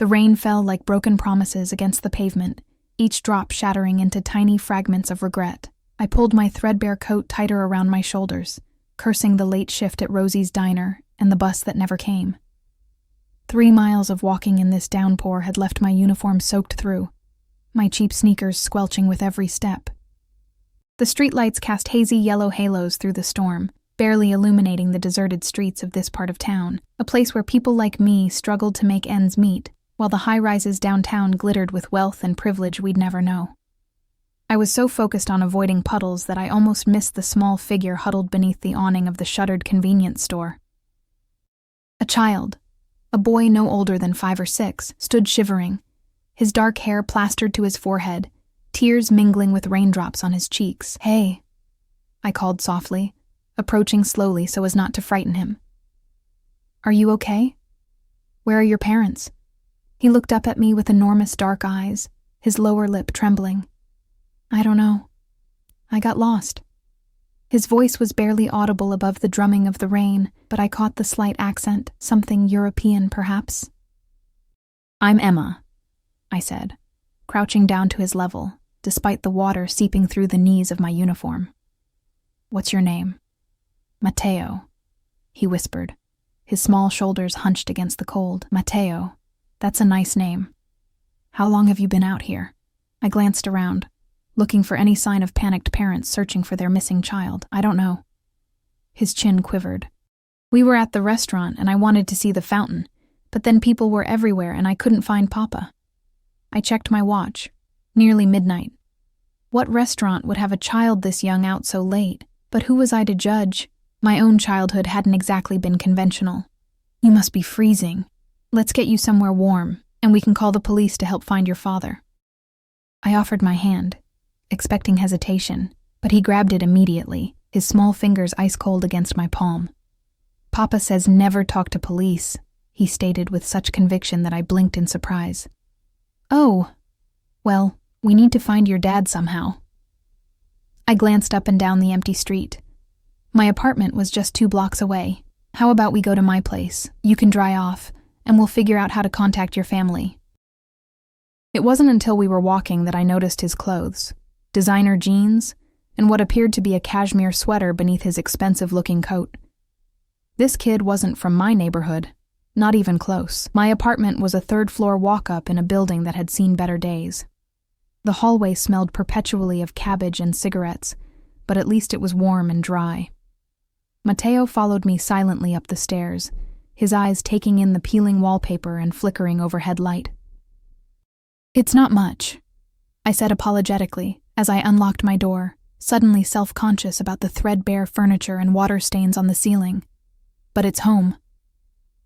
The rain fell like broken promises against the pavement, each drop shattering into tiny fragments of regret. I pulled my threadbare coat tighter around my shoulders, cursing the late shift at Rosie's diner and the bus that never came. 3 miles of walking in this downpour had left my uniform soaked through, my cheap sneakers squelching with every step. The streetlights cast hazy yellow halos through the storm, barely illuminating the deserted streets of this part of town, a place where people like me struggled to make ends meet, while the high-rises downtown glittered with wealth and privilege we'd never know. I was so focused on avoiding puddles that I almost missed the small figure huddled beneath the awning of the shuttered convenience store. A child, a boy no older than 5 or 6, stood shivering, his dark hair plastered to his forehead, tears mingling with raindrops on his cheeks. "Hey," I called softly, approaching slowly so as not to frighten him. "Are you okay? Where are your parents?" He looked up at me with enormous dark eyes, his lower lip trembling. "I don't know. I got lost." His voice was barely audible above the drumming of the rain, but I caught the slight accent, something European perhaps. "I'm Emma," I said, crouching down to his level, despite the water seeping through the knees of my uniform. "What's your name?" "Matteo," he whispered, his small shoulders hunched against the cold. "Matteo. That's a nice name. How long have you been out here?" I glanced around, looking for any sign of panicked parents searching for their missing child. "I don't know." His chin quivered. "We were at the restaurant and I wanted to see the fountain, but then people were everywhere and I couldn't find Papa." I checked my watch. Nearly midnight. What restaurant would have a child this young out so late? But who was I to judge? My own childhood hadn't exactly been conventional. "You must be freezing. Let's get you somewhere warm, and we can call the police to help find your father." I offered my hand, expecting hesitation, but he grabbed it immediately, his small fingers ice-cold against my palm. "Papa says never talk to police," he stated with such conviction that I blinked in surprise. "Oh, well, we need to find your dad somehow." I glanced up and down the empty street. My apartment was just 2 blocks away. "How about we go to my place? You can dry off, and we'll figure out how to contact your family." It wasn't until we were walking that I noticed his clothes. Designer jeans, and what appeared to be a cashmere sweater beneath his expensive-looking coat. This kid wasn't from my neighborhood, not even close. My apartment was a 3rd-floor walk-up in a building that had seen better days. The hallway smelled perpetually of cabbage and cigarettes, but at least it was warm and dry. Matteo followed me silently up the stairs, his eyes taking in the peeling wallpaper and flickering overhead light. "It's not much," I said apologetically as I unlocked my door, suddenly self-conscious about the threadbare furniture and water stains on the ceiling. "But it's home."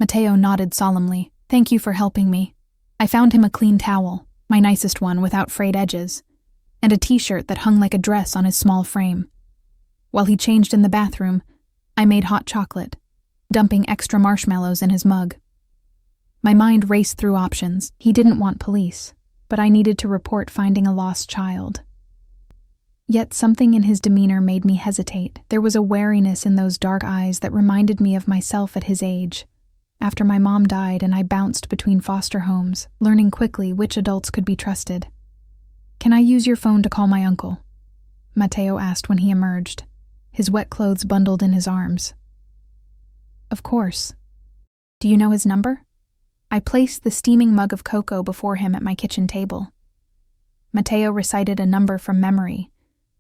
Matteo nodded solemnly. "Thank you for helping me." I found him a clean towel, my nicest one without frayed edges, and a t-shirt that hung like a dress on his small frame. While he changed in the bathroom, I made hot chocolate, dumping extra marshmallows in his mug. My mind raced through options. He didn't want police, but I needed to report finding a lost child. Yet something in his demeanor made me hesitate. There was a wariness in those dark eyes that reminded me of myself at his age, after my mom died and I bounced between foster homes, learning quickly which adults could be trusted. "Can I use your phone to call my uncle?" Matteo asked when he emerged, his wet clothes bundled in his arms. "Of course. Do you know his number?" I placed the steaming mug of cocoa before him at my kitchen table. Matteo recited a number from memory,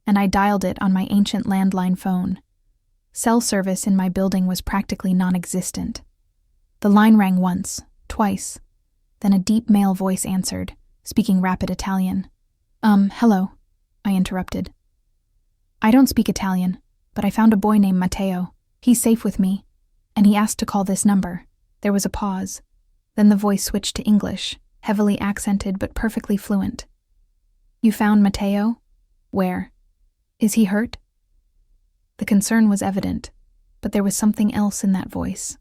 and I dialed it on my ancient landline phone. Cell service in my building was practically non-existent. The line rang once, twice, then a deep male voice answered, speaking rapid Italian. Hello," I interrupted. "I don't speak Italian, but I found a boy named Matteo. He's safe with me, and he asked to call this number." There was a pause. Then the voice switched to English, heavily accented but perfectly fluent. "You found Matteo? Where? Is he hurt?" The concern was evident, but there was something else in that voice.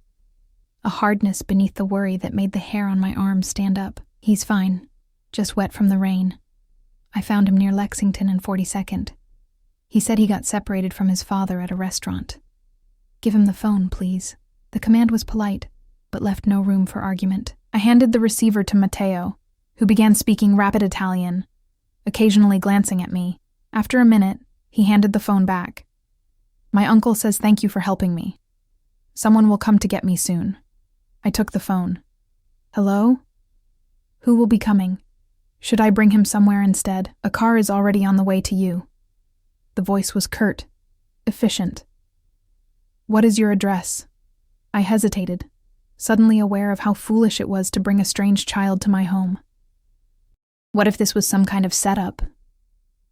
A hardness beneath the worry that made the hair on my arms stand up. "He's fine, just wet from the rain. I found him near Lexington and 42nd. He said he got separated from his father at a restaurant. Give him the phone, please." The command was polite, but left no room for argument. I handed the receiver to Matteo, who began speaking rapid Italian, occasionally glancing at me. After a minute, he handed the phone back. My uncle says thank you for helping me. Someone will come to get me soon. I took the phone. Hello? Who will be coming? Should I bring him somewhere instead? A car is already on the way to you. The voice was curt, efficient. What is your address? I hesitated, suddenly aware of how foolish it was to bring a strange child to my home. What if this was some kind of setup?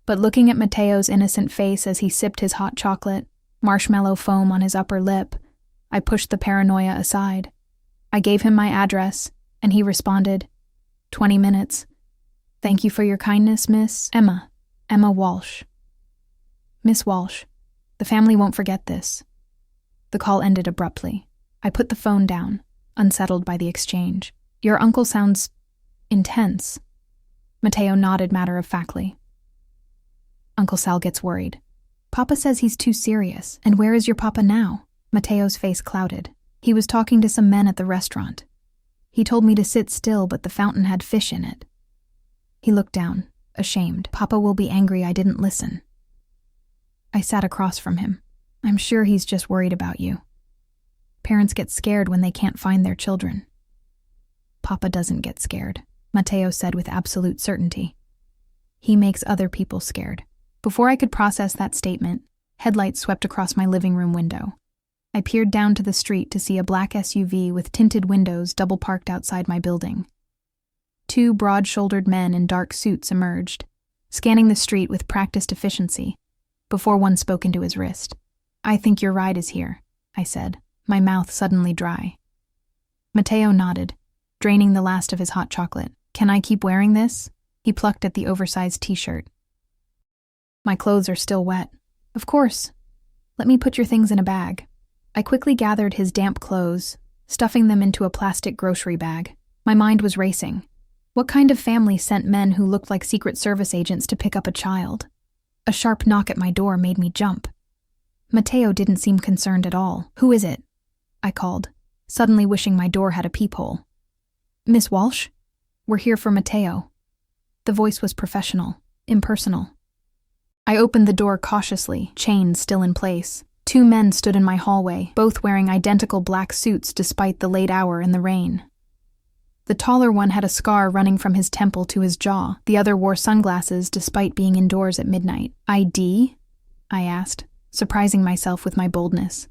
But looking at Matteo's innocent face as he sipped his hot chocolate, marshmallow foam on his upper lip, I pushed the paranoia aside. I gave him my address, and he responded, 20 minutes. Thank you for your kindness, Miss Emma Walsh. Miss Walsh, the family won't forget this. The call ended abruptly. I put the phone down, unsettled by the exchange. Your uncle sounds intense. Matteo nodded matter-of-factly. Uncle Sal gets worried. Papa says he's too serious. And where is your papa now? Matteo's face clouded. He was talking to some men at the restaurant. He told me to sit still, but the fountain had fish in it. He looked down, ashamed. Papa will be angry I didn't listen. I sat across from him. I'm sure he's just worried about you. Parents get scared when they can't find their children. Papa doesn't get scared, Matteo said with absolute certainty. He makes other people scared. Before I could process that statement, headlights swept across my living room window. I peered down to the street to see a black SUV with tinted windows double-parked outside my building. Two broad-shouldered men in dark suits emerged, scanning the street with practiced efficiency, before one spoke into his wrist. I think your ride is here, I said, my mouth suddenly dry. Matteo nodded, draining the last of his hot chocolate. Can I keep wearing this? He plucked at the oversized t-shirt. My clothes are still wet. Of course. Let me put your things in a bag. I quickly gathered his damp clothes, stuffing them into a plastic grocery bag. My mind was racing. What kind of family sent men who looked like Secret Service agents to pick up a child? A sharp knock at my door made me jump. Matteo didn't seem concerned at all. Who is it? I called, suddenly wishing my door had a peephole. Miss Walsh? We're here for Matteo. The voice was professional, impersonal. I opened the door cautiously, chains still in place. Two men stood in my hallway, both wearing identical black suits despite the late hour and the rain. The taller one had a scar running from his temple to his jaw. The other wore sunglasses despite being indoors at midnight. ID? I asked, surprising myself with my boldness.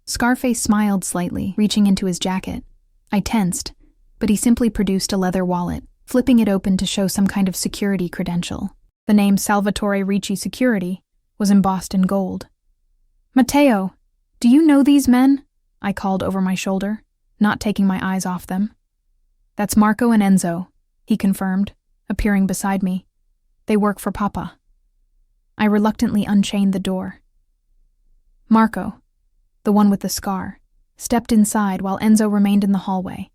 Scarface smiled slightly, reaching into his jacket. I tensed, but he simply produced a leather wallet, flipping it open to show some kind of security credential. The name Salvatore Ricci Security was embossed in gold. Matteo, do you know these men? I called over my shoulder, not taking my eyes off them. That's Marco and Enzo, he confirmed, appearing beside me. They work for Papa. I reluctantly unchained the door. Marco, the one with the scar, stepped inside while Enzo remained in the hallway,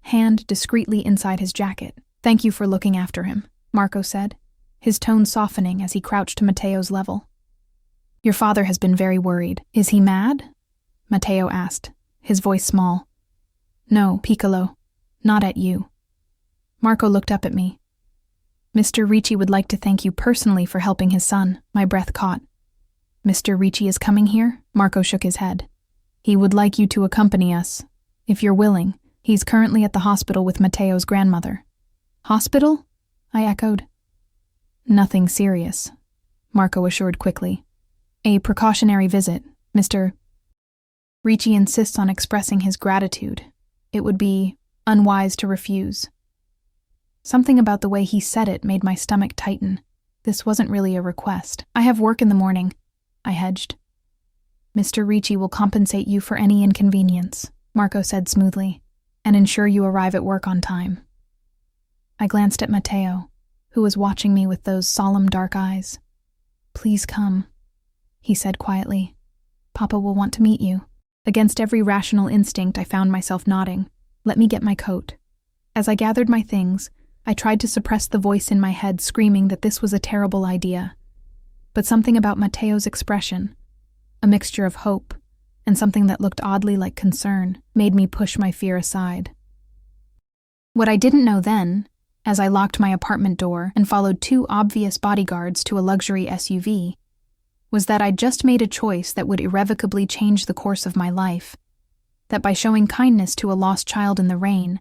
hand discreetly inside his jacket. Thank you for looking after him, Marco said, his tone softening as he crouched to Matteo's level. Your father has been very worried. Is he mad? Matteo asked, his voice small. No, Piccolo, not at you. Marco looked up at me. Mr. Ricci would like to thank you personally for helping his son. My breath caught. Mr. Ricci is coming here? Marco shook his head. He would like you to accompany us, if you're willing. He's currently at the hospital with Matteo's grandmother. Hospital? I echoed. Nothing serious, Marco assured quickly. A precautionary visit, Mr. Ricci insists on expressing his gratitude. It would be unwise to refuse. Something about the way he said it made my stomach tighten. This wasn't really a request. I have work in the morning, I hedged. Mr. Ricci will compensate you for any inconvenience, Marco said smoothly, and ensure you arrive at work on time. I glanced at Matteo, who was watching me with those solemn dark eyes. Please come, he said quietly. Papa will want to meet you. Against every rational instinct, I found myself nodding. Let me get my coat. As I gathered my things, I tried to suppress the voice in my head screaming that this was a terrible idea. But something about Matteo's expression, a mixture of hope and something that looked oddly like concern, made me push my fear aside. What I didn't know then, as I locked my apartment door and followed 2 obvious bodyguards to a luxury SUV, was that I'd just made a choice that would irrevocably change the course of my life. That by showing kindness to a lost child in the rain,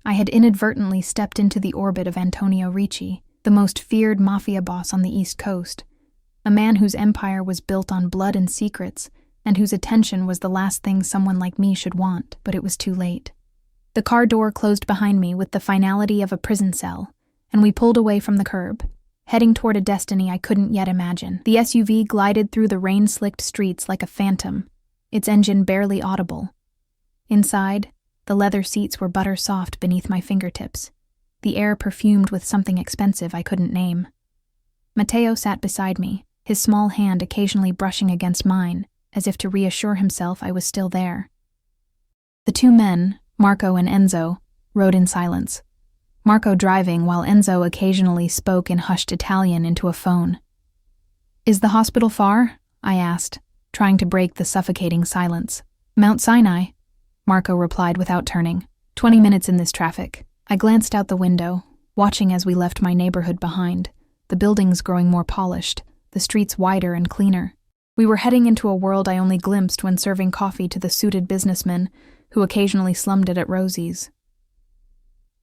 I had inadvertently stepped into the orbit of Antonio Ricci, the most feared Mafia boss on the East Coast, a man whose empire was built on blood and secrets, and whose attention was the last thing someone like me should want, but it was too late. The car door closed behind me with the finality of a prison cell, and we pulled away from the curb, heading toward a destiny I couldn't yet imagine. The SUV glided through the rain-slicked streets like a phantom, its engine barely audible. Inside, the leather seats were butter-soft beneath my fingertips, the air perfumed with something expensive I couldn't name. Matteo sat beside me, his small hand occasionally brushing against mine, as if to reassure himself I was still there. The 2 men, Marco and Enzo, rode in silence, Marco driving while Enzo occasionally spoke in hushed Italian into a phone. "Is the hospital far?" I asked, trying to break the suffocating silence. "Mount Sinai," Marco replied without turning. 20 minutes in this traffic. I glanced out the window, watching as we left my neighborhood behind, the buildings growing more polished, the streets wider and cleaner. We were heading into a world I only glimpsed when serving coffee to the suited businessmen who occasionally slummed it at Rosie's.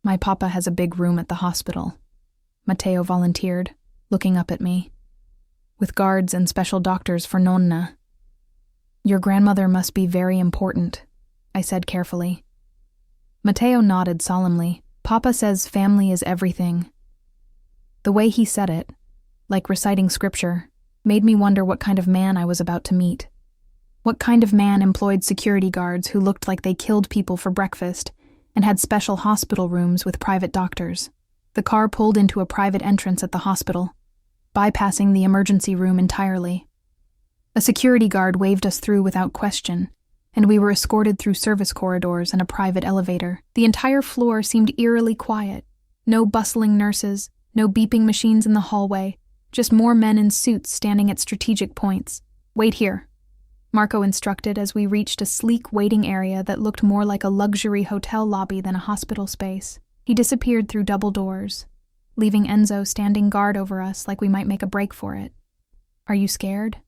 "My papa has a big room at the hospital," Matteo volunteered, looking up at me. "With guards and special doctors for Nonna." "Your grandmother must be very important," I said carefully. Matteo nodded solemnly. "Papa says family is everything." The way he said it, like reciting scripture, made me wonder what kind of man I was about to meet. What kind of man employed security guards who looked like they killed people for breakfast and had special hospital rooms with private doctors? The car pulled into a private entrance at the hospital, bypassing the emergency room entirely. A security guard waved us through without question, and we were escorted through service corridors and a private elevator. The entire floor seemed eerily quiet. No bustling nurses, no beeping machines in the hallway, just more men in suits standing at strategic points. "Wait here," Marco instructed as we reached a sleek waiting area that looked more like a luxury hotel lobby than a hospital space. He disappeared through double doors, leaving Enzo standing guard over us like we might make a break for it. "Are you scared?"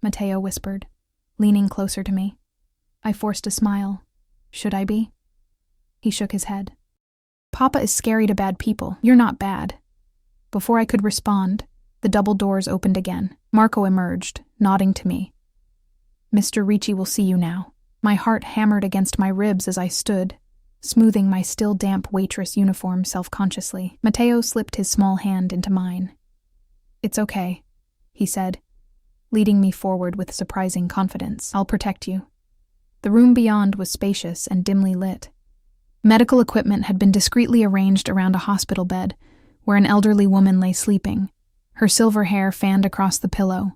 Matteo whispered, leaning closer to me. I forced a smile. "Should I be?" He shook his head. "Papa is scary to bad people. You're not bad." Before I could respond, the double doors opened again. Marco emerged, nodding to me. "Mr. Ricci will see you now." My heart hammered against my ribs as I stood, smoothing my still damp waitress uniform self-consciously. Matteo slipped his small hand into mine. "It's okay," he said, leading me forward with surprising confidence. "I'll protect you." The room beyond was spacious and dimly lit. Medical equipment had been discreetly arranged around a hospital bed, where an elderly woman lay sleeping, her silver hair fanned across the pillow.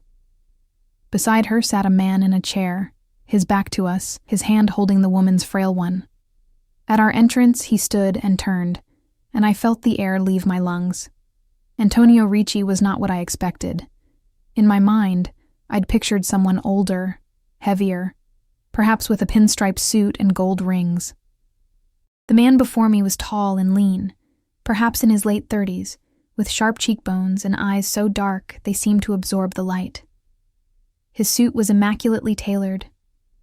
Beside her sat a man in a chair, his back to us, his hand holding the woman's frail one. At our entrance, he stood and turned, and I felt the air leave my lungs. Antonio Ricci was not what I expected. In my mind, I'd pictured someone older, heavier, perhaps with a pinstripe suit and gold rings. The man before me was tall and lean, perhaps in his late 30s, with sharp cheekbones and eyes so dark they seemed to absorb the light. His suit was immaculately tailored,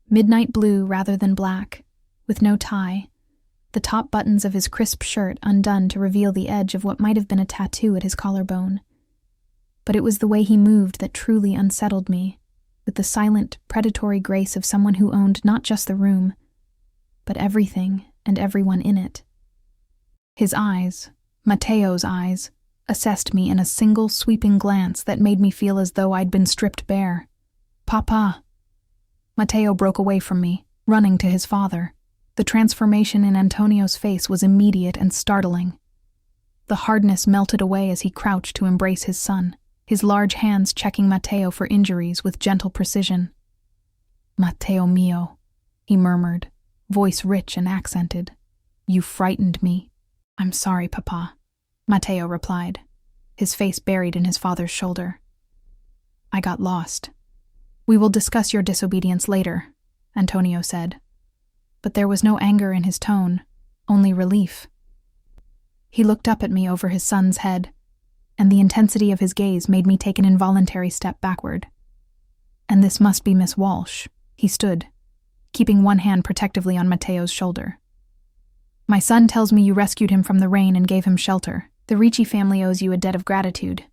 midnight blue rather than black, with no tie, the top buttons of his crisp shirt undone to reveal the edge of what might have been a tattoo at his collarbone. But it was the way he moved that truly unsettled me, with the silent, predatory grace of someone who owned not just the room, but everything and everyone in it. His eyes, Matteo's eyes, assessed me in a single sweeping glance that made me feel as though I'd been stripped bare. "Papa!" Matteo broke away from me, running to his father. The transformation in Antonio's face was immediate and startling. The hardness melted away as he crouched to embrace his son, his large hands checking Matteo for injuries with gentle precision. "Matteo mio," he murmured, voice rich and accented. "You frightened me." "I'm sorry, Papa," Matteo replied, his face buried in his father's shoulder. "I got lost." "We will discuss your disobedience later," Antonio said. But there was no anger in his tone, only relief. He looked up at me over his son's head, and the intensity of his gaze made me take an involuntary step backward. And this must be Miss Walsh. He stood, keeping one hand protectively on Matteo's shoulder. My son tells me you rescued him from the rain and gave him shelter. The Ricci family owes you a debt of gratitude.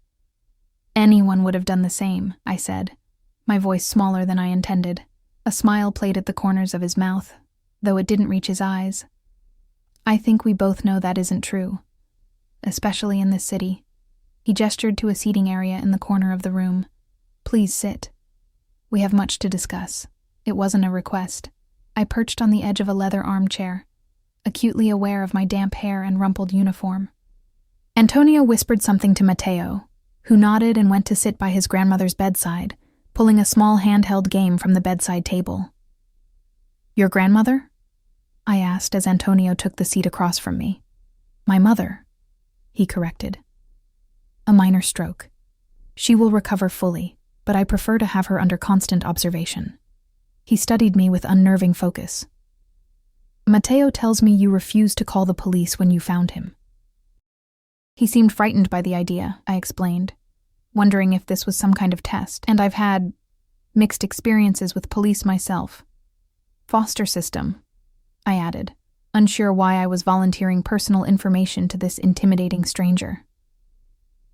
Anyone would have done the same, I said, my voice smaller than I intended. A smile played at the corners of his mouth, though it didn't reach his eyes. I think we both know that isn't true, especially in this city. He gestured to a seating area in the corner of the room. Please sit. We have much to discuss. It wasn't a request. I perched on the edge of a leather armchair, acutely aware of my damp hair and rumpled uniform. Antonio whispered something to Matteo, who nodded and went to sit by his grandmother's bedside, pulling a small handheld game from the bedside table. Your grandmother? I asked as Antonio took the seat across from me. My mother, he corrected. A minor stroke. She will recover fully, but I prefer to have her under constant observation. He studied me with unnerving focus. Matteo tells me you refused to call the police when you found him. He seemed frightened by the idea, I explained, wondering if this was some kind of test, and I've had mixed experiences with police myself. Foster system, I added, unsure why I was volunteering personal information to this intimidating stranger.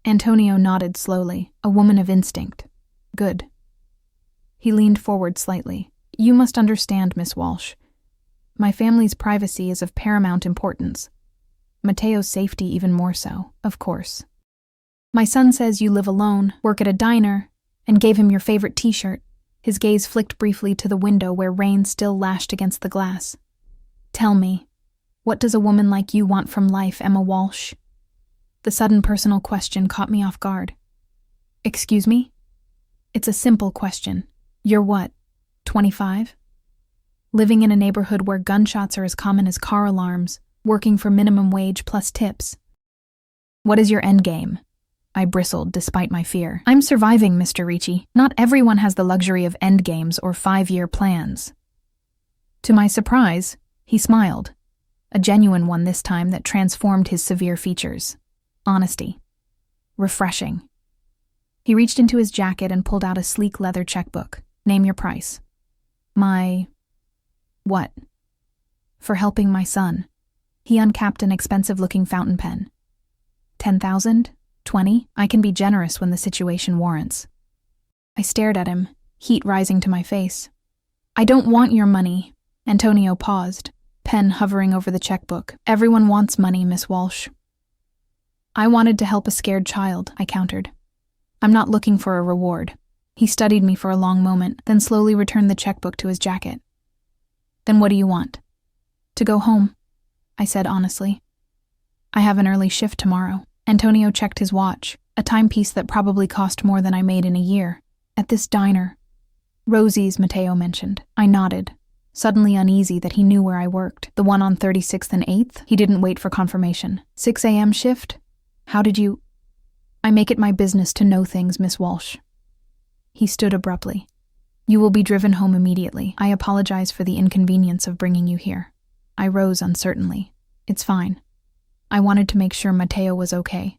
Antonio nodded slowly, a woman of instinct. Good. He leaned forward slightly. You must understand, Miss Walsh. My family's privacy is of paramount importance. Matteo's safety even more so, of course. My son says you live alone, work at a diner, and gave him your favorite t-shirt. His gaze flicked briefly to the window where rain still lashed against the glass. Tell me, what does a woman like you want from life, Emma Walsh? The sudden personal question caught me off guard. Excuse me? It's a simple question. You're what, 25? Living in a neighborhood where gunshots are as common as car alarms, working for minimum wage plus tips. What is your end game? I bristled despite my fear. I'm surviving, Mr. Ricci. Not everyone has the luxury of endgames or 5-year plans. To my surprise, he smiled, a genuine one this time that transformed his severe features. Honesty. Refreshing. He reached into his jacket and pulled out a sleek leather checkbook. Name your price. My... what? For helping my son. He uncapped an expensive-looking fountain pen. 10,000? 20? I can be generous when the situation warrants. I stared at him, heat rising to my face. I don't want your money. Antonio paused, pen hovering over the checkbook. Everyone wants money, Miss Walsh. I wanted to help a scared child, I countered. I'm not looking for a reward. He studied me for a long moment, then slowly returned the checkbook to his jacket. Then what do you want? To go home, I said honestly. I have an early shift tomorrow. Antonio checked his watch, a timepiece that probably cost more than I made in a year. At this diner. Rosie's, Matteo mentioned. I nodded, suddenly uneasy that he knew where I worked. The one on 36th and 8th? He didn't wait for confirmation. 6 a.m. shift? How did you... I make it my business to know things, Miss Walsh. He stood abruptly. You will be driven home immediately. I apologize for the inconvenience of bringing you here. I rose uncertainly. It's fine. I wanted to make sure Matteo was okay.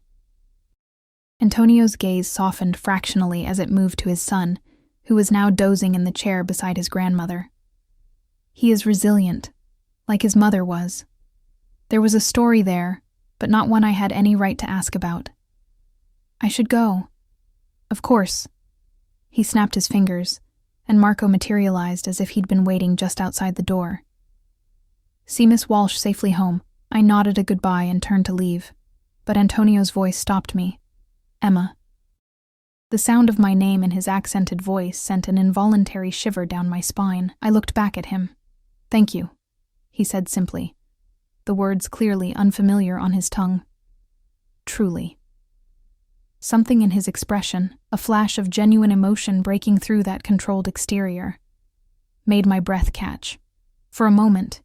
Antonio's gaze softened fractionally as it moved to his son, who was now dozing in the chair beside his grandmother. He is resilient, like his mother was. There was a story there, but not one I had any right to ask about. I should go. Of course. He snapped his fingers, and Marco materialized as if he'd been waiting just outside the door. See Miss Walsh safely home. I nodded a goodbye and turned to leave, but Antonio's voice stopped me. Emma. The sound of my name in his accented voice sent an involuntary shiver down my spine. I looked back at him. Thank you, he said simply, the words clearly unfamiliar on his tongue. Truly. Something in his expression, a flash of genuine emotion breaking through that controlled exterior, made my breath catch. For a moment,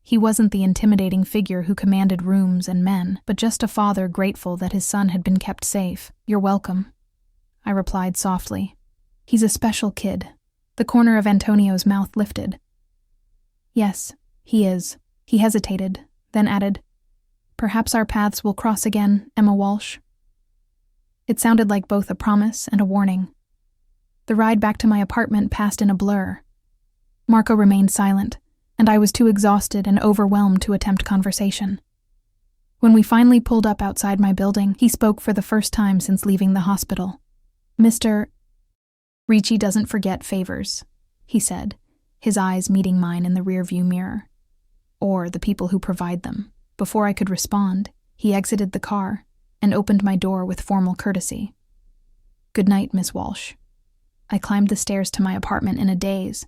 he wasn't the intimidating figure who commanded rooms and men, but just a father grateful that his son had been kept safe. You're welcome, I replied softly. He's a special kid. The corner of Antonio's mouth lifted. Yes, he is. He hesitated, then added, Perhaps our paths will cross again, Emma Walsh." It sounded like both a promise and a warning. The ride back to my apartment passed in a blur. Marco remained silent, and I was too exhausted and overwhelmed to attempt conversation. When we finally pulled up outside my building, he spoke for the first time since leaving the hospital. "Mr. Ricci doesn't forget favors," he said, his eyes meeting mine in the rearview mirror. "Or the people who provide them." Before I could respond, he exited the car and opened my door with formal courtesy. "Good night, Miss Walsh." I climbed the stairs to my apartment in a daze,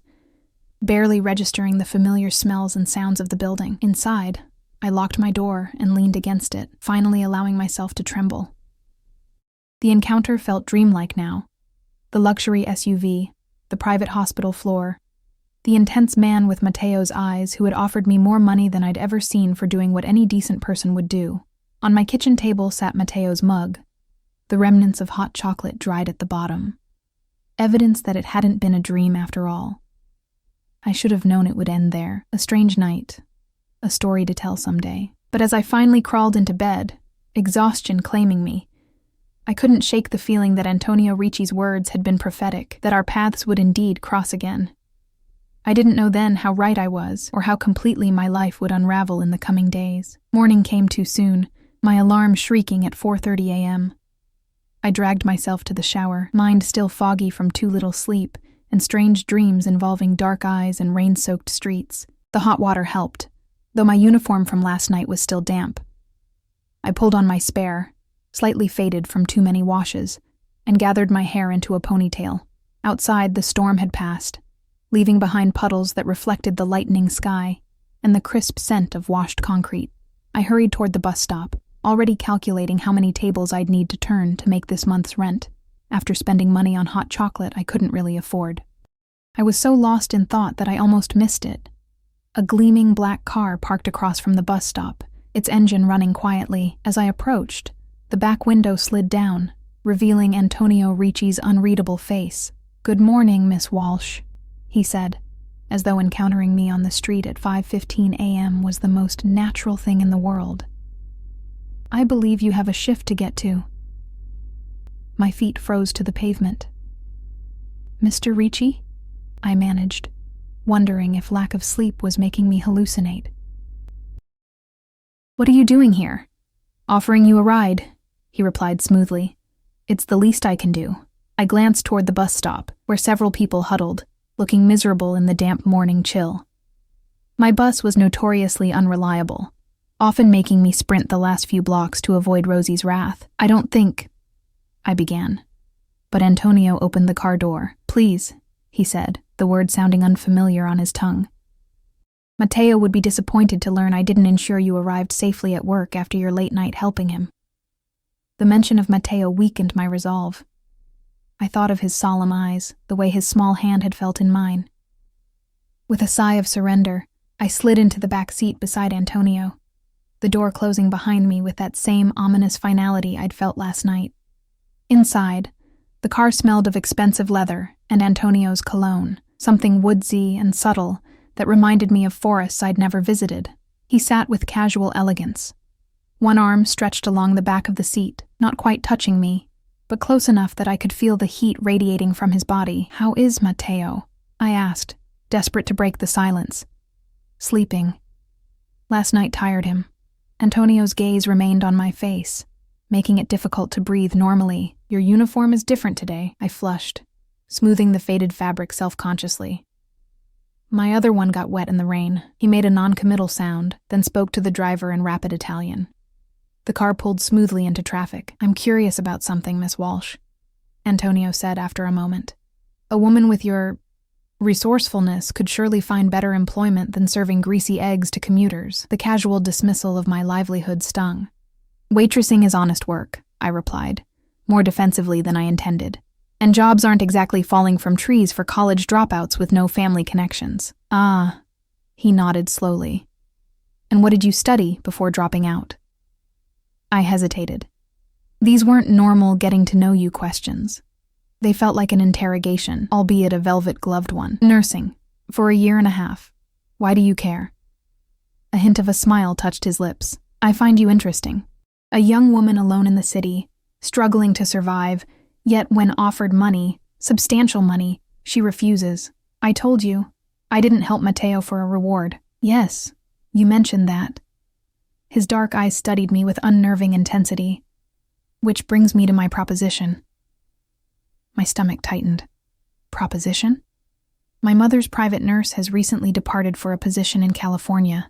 barely registering the familiar smells and sounds of the building. Inside, I locked my door and leaned against it, finally allowing myself to tremble. The encounter felt dreamlike now. The luxury SUV, the private hospital floor, the intense man with Matteo's eyes who had offered me more money than I'd ever seen for doing what any decent person would do. On my kitchen table sat Matteo's mug, the remnants of hot chocolate dried at the bottom. Evidence that it hadn't been a dream after all. I should have known it would end there. A strange night. A story to tell someday. But as I finally crawled into bed, exhaustion claiming me, I couldn't shake the feeling that Antonio Ricci's words had been prophetic, that our paths would indeed cross again. I didn't know then how right I was, or how completely my life would unravel in the coming days. Morning came too soon, my alarm shrieking at 4:30 a.m. I dragged myself to the shower, mind still foggy from too little sleep, and strange dreams involving dark eyes and rain-soaked streets. The hot water helped, though my uniform from last night was still damp. I pulled on my spare, slightly faded from too many washes, and gathered my hair into a ponytail. Outside, the storm had passed, leaving behind puddles that reflected the lightening sky and the crisp scent of washed concrete. I hurried toward the bus stop, already calculating how many tables I'd need to turn to make this month's rent, after spending money on hot chocolate I couldn't really afford. I was so lost in thought that I almost missed it. A gleaming black car parked across from the bus stop, its engine running quietly. As I approached, the back window slid down, revealing Antonio Ricci's unreadable face. "Good morning, Miss Walsh," he said, as though encountering me on the street at 5:15 a.m. was the most natural thing in the world. "I believe you have a shift to get to." My feet froze to the pavement. "Mr. Ricci?" I managed, wondering if lack of sleep was making me hallucinate. "What are you doing here?" "Offering you a ride," he replied smoothly. "It's the least I can do." I glanced toward the bus stop, where several people huddled, looking miserable in the damp morning chill. My bus was notoriously unreliable, often making me sprint the last few blocks to avoid Rosie's wrath. "I don't think," I began. But Antonio opened the car door. "Please," he said, the word sounding unfamiliar on his tongue. "Matteo would be disappointed to learn I didn't ensure you arrived safely at work after your late night helping him." The mention of Matteo weakened my resolve. I thought of his solemn eyes, the way his small hand had felt in mine. With a sigh of surrender, I slid into the back seat beside Antonio, the door closing behind me with that same ominous finality I'd felt last night. Inside, the car smelled of expensive leather and Antonio's cologne, something woodsy and subtle that reminded me of forests I'd never visited. He sat with casual elegance, one arm stretched along the back of the seat, not quite touching me, but close enough that I could feel the heat radiating from his body. "How is Matteo?" I asked, desperate to break the silence. "Sleeping. Last night tired him." Antonio's gaze remained on my face, making it difficult to breathe normally. "Your uniform is different today," I flushed, smoothing the faded fabric self-consciously. "My other one got wet in the rain." He made a non-committal sound, then spoke to the driver in rapid Italian. The car pulled smoothly into traffic. "I'm curious about something, Miss Walsh," Antonio said after a moment. "A woman with your resourcefulness could surely find better employment than serving greasy eggs to commuters." The casual dismissal of my livelihood stung. "Waitressing is honest work," I replied, more defensively than I intended. "And jobs aren't exactly falling from trees for college dropouts with no family connections." "Ah," he nodded slowly. "And what did you study before dropping out?" I hesitated. These weren't normal getting-to-know-you questions. They felt like an interrogation, albeit a velvet-gloved one. "Nursing, for 1.5 years. Why do you care?" A hint of a smile touched his lips. I find you interesting. A young woman alone in the city, struggling to survive, yet when offered money, substantial money, she refuses. I told you, I didn't help Mateo for a reward. Yes, you mentioned that. His dark eyes studied me with unnerving intensity. Which brings me to my proposition. My stomach tightened. Proposition? My mother's private nurse has recently departed for a position in California.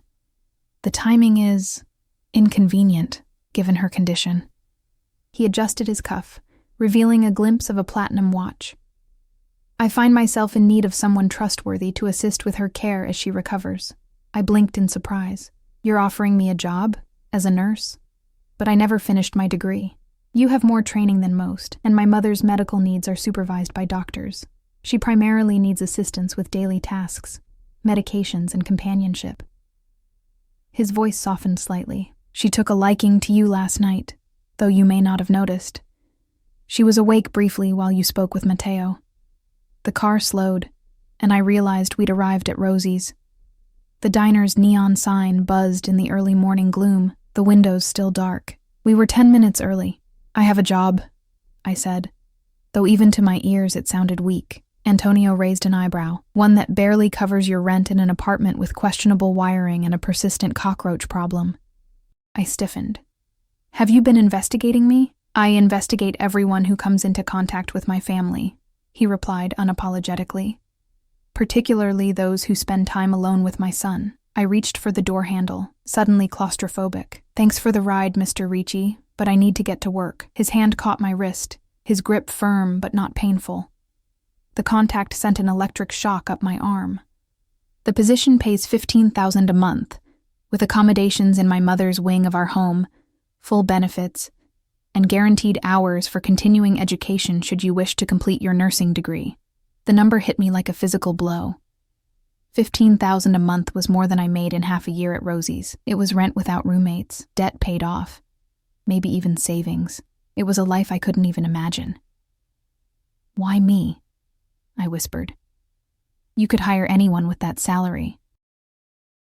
The timing is inconvenient, given her condition. He adjusted his cuff, revealing a glimpse of a platinum watch. I find myself in need of someone trustworthy to assist with her care as she recovers. I blinked in surprise. You're offering me a job? As a nurse? But I never finished my degree. You have more training than most, and my mother's medical needs are supervised by doctors. She primarily needs assistance with daily tasks, medications, and companionship. His voice softened slightly. She took a liking to you last night, though you may not have noticed. She was awake briefly while you spoke with Mateo. The car slowed, and I realized we'd arrived at Rosie's. The diner's neon sign buzzed in the early morning gloom, the windows still dark. We were 10 minutes early. I have a job, I said, though even to my ears it sounded weak. Antonio raised an eyebrow, one that barely covers your rent in an apartment with questionable wiring and a persistent cockroach problem. I stiffened. Have you been investigating me? I investigate everyone who comes into contact with my family, he replied unapologetically. Particularly those who spend time alone with my son. I reached for the door handle, suddenly claustrophobic. Thanks for the ride, Mr. Ricci, but I need to get to work. His hand caught my wrist, his grip firm but not painful. The contact sent an electric shock up my arm. The position pays $15,000 a month, with accommodations in my mother's wing of our home, full benefits, and guaranteed hours for continuing education should you wish to complete your nursing degree. The number hit me like a physical blow. $15,000 a month was more than I made in half a year at Rosie's. It was rent without roommates, debt paid off, maybe even savings. It was a life I couldn't even imagine. Why me? I whispered. You could hire anyone with that salary.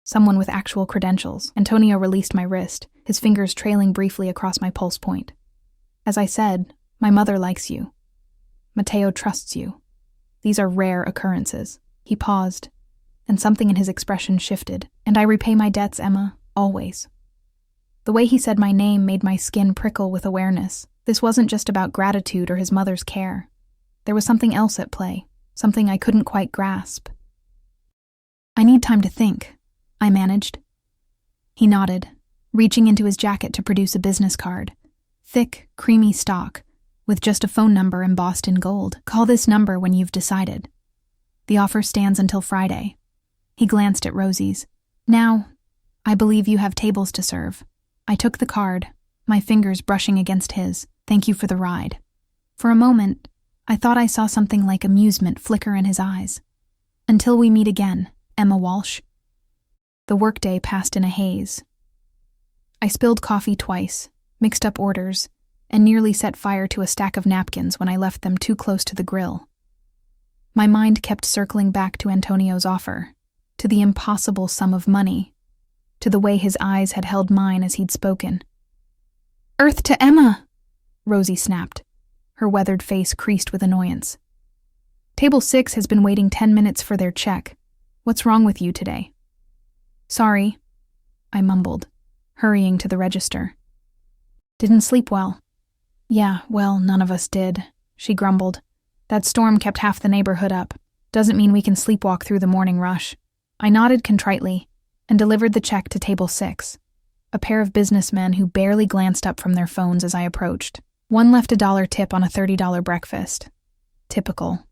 Someone with actual credentials. Antonio released my wrist, his fingers trailing briefly across my pulse point. As I said, my mother likes you. Mateo trusts you. These are rare occurrences. He paused, and something in his expression shifted. And I repay my debts, Emma, always. The way he said my name made my skin prickle with awareness. This wasn't just about gratitude or his mother's care. There was something else at play, something I couldn't quite grasp. I need time to think, I managed. He nodded, reaching into his jacket to produce a business card. Thick, creamy stock, with just a phone number embossed in gold. Call this number when you've decided. The offer stands until Friday. He glanced at Rosie's. Now, I believe you have tables to serve. I took the card, my fingers brushing against his. Thank you for the ride. For a moment, I thought I saw something like amusement flicker in his eyes. Until we meet again, Emma Walsh. The workday passed in a haze. I spilled coffee twice, mixed up orders, and nearly set fire to a stack of napkins when I left them too close to the grill. My mind kept circling back to Antonio's offer, to the impossible sum of money, to the way his eyes had held mine as he'd spoken. Earth to Emma, Rosie snapped, her weathered face creased with annoyance. Table 6 has been waiting 10 minutes for their check. What's wrong with you today? Sorry, I mumbled, hurrying to the register. Didn't sleep well. Yeah, well, none of us did, she grumbled. That storm kept half the neighborhood up. Doesn't mean we can sleepwalk through the morning rush. I nodded contritely and delivered the check to table 6, a pair of businessmen who barely glanced up from their phones as I approached. One left $1 tip on a $30 breakfast. Typical.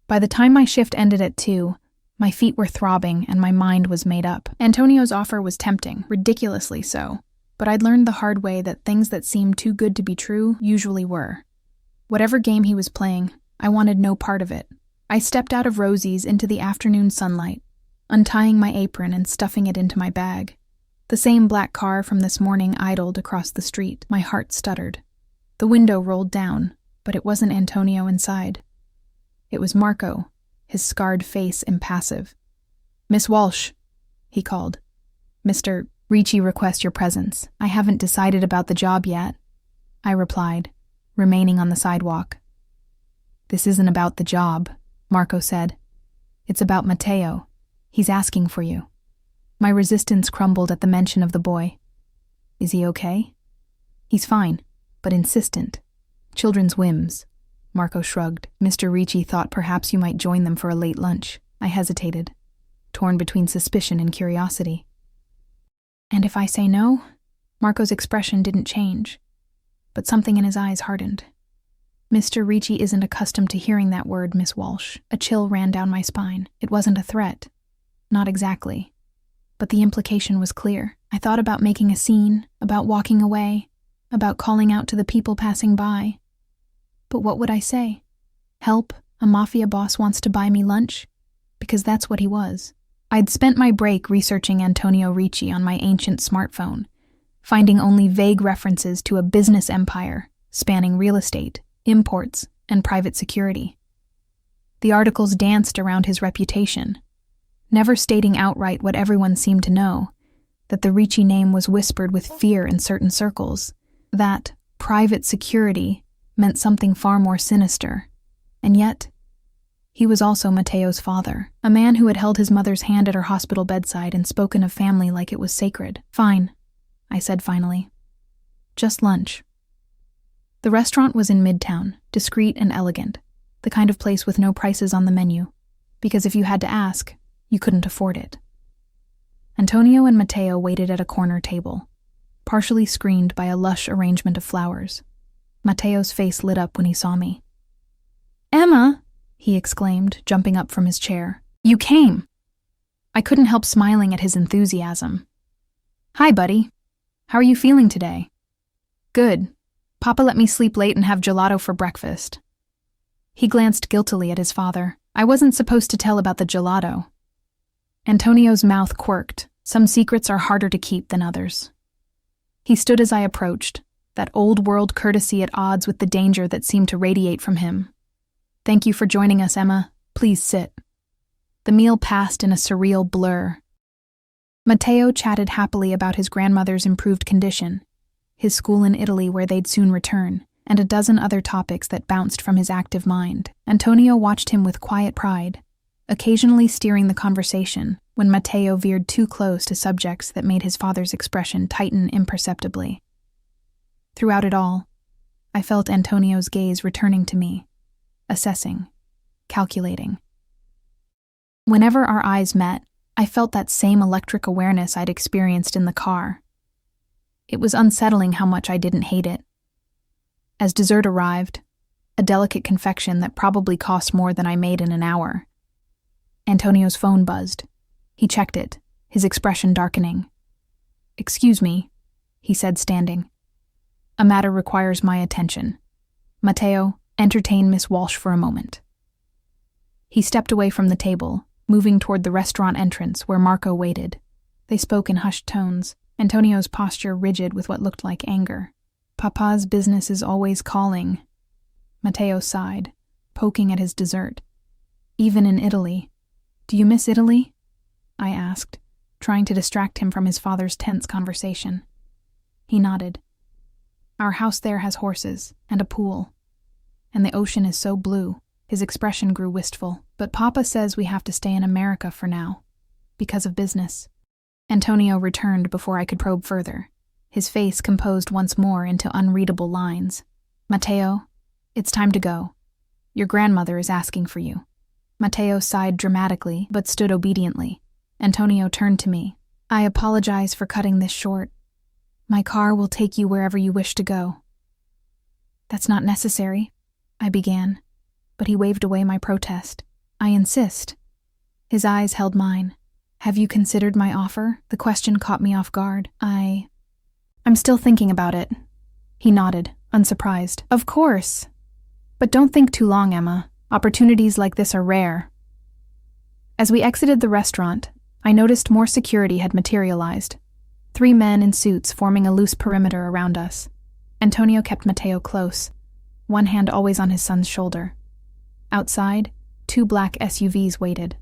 By the time my shift ended at 2, my feet were throbbing and my mind was made up. Antonio's offer was tempting, ridiculously so, but I'd learned the hard way that things that seemed too good to be true usually were. Whatever game he was playing, I wanted no part of it. I stepped out of Rosie's into the afternoon sunlight, untying my apron and stuffing it into my bag. The same black car from this morning idled across the street. My heart stuttered. The window rolled down, but it wasn't Antonio inside. It was Marco, his scarred face impassive. Miss Walsh, he called. Mr. Ricci requests your presence. I haven't decided about the job yet, I replied, remaining on the sidewalk. This isn't about the job, Marco said. It's about Matteo. He's asking for you. My resistance crumbled at the mention of the boy. Is he okay? He's fine, but insistent. Children's whims. Marco shrugged. Mr. Ricci thought perhaps you might join them for a late lunch. I hesitated, torn between suspicion and curiosity. And if I say no? Marco's expression didn't change, but something in his eyes hardened. Mr. Ricci isn't accustomed to hearing that word, Miss Walsh. A chill ran down my spine. It wasn't a threat. Not exactly. But the implication was clear. I thought about making a scene, about walking away, about calling out to the people passing by. But what would I say? Help, a mafia boss wants to buy me lunch? Because that's what he was. I'd spent my break researching Antonio Ricci on my ancient smartphone, finding only vague references to a business empire spanning real estate, imports, and private security. The articles danced around his reputation, never stating outright what everyone seemed to know, that the Ricci name was whispered with fear in certain circles, that private security meant something far more sinister. And yet, he was also Matteo's father, a man who had held his mother's hand at her hospital bedside and spoken of family like it was sacred. Fine, I said finally. Just lunch. The restaurant was in Midtown, discreet and elegant, the kind of place with no prices on the menu, because if you had to ask, you couldn't afford it. Antonio and Matteo waited at a corner table, partially screened by a lush arrangement of flowers. Matteo's face lit up when he saw me. "Emma!" he exclaimed, jumping up from his chair. "You came!" I couldn't help smiling at his enthusiasm. "Hi, buddy. How are you feeling today?" "Good. Papa let me sleep late and have gelato for breakfast." He glanced guiltily at his father. I wasn't supposed to tell about the gelato. Antonio's mouth quirked. Some secrets are harder to keep than others. He stood as I approached, that old-world courtesy at odds with the danger that seemed to radiate from him. "Thank you for joining us, Emma. Please sit." The meal passed in a surreal blur. Matteo chatted happily about his grandmother's improved condition, his school in Italy where they'd soon return, and a dozen other topics that bounced from his active mind. Antonio watched him with quiet pride, occasionally steering the conversation when Matteo veered too close to subjects that made his father's expression tighten imperceptibly. Throughout it all, I felt Antonio's gaze returning to me, assessing, calculating. Whenever our eyes met, I felt that same electric awareness I'd experienced in the car. It was unsettling how much I didn't hate it. As dessert arrived, a delicate confection that probably cost more than I made in an hour, Antonio's phone buzzed. He checked it, his expression darkening. "Excuse me," he said, standing. "A matter requires my attention. Matteo, entertain Miss Walsh for a moment." He stepped away from the table, moving toward the restaurant entrance where Marco waited. They spoke in hushed tones, Antonio's posture rigid with what looked like anger. "Papa's business is always calling." Matteo sighed, poking at his dessert. "Even in Italy. Do you miss Italy?" I asked, trying to distract him from his father's tense conversation. He nodded. "Our house there has horses and a pool. And the ocean is so blue." His expression grew wistful. "But Papa says we have to stay in America for now, because of business." Antonio returned before I could probe further, his face composed once more into unreadable lines. "Matteo, it's time to go. Your grandmother is asking for you." Matteo sighed dramatically, but stood obediently. Antonio turned to me. "I apologize for cutting this short. My car will take you wherever you wish to go." "That's not necessary," I began, but he waved away my protest. "I insist." His eyes held mine. "Have you considered my offer?" The question caught me off guard. I'm still thinking about it." He nodded, unsurprised. "Of course. But don't think too long, Emma. Opportunities like this are rare." As we exited the restaurant, I noticed more security had materialized. 3 men in suits forming a loose perimeter around us. Antonio kept Matteo close, one hand always on his son's shoulder. Outside, 2 black SUVs waited.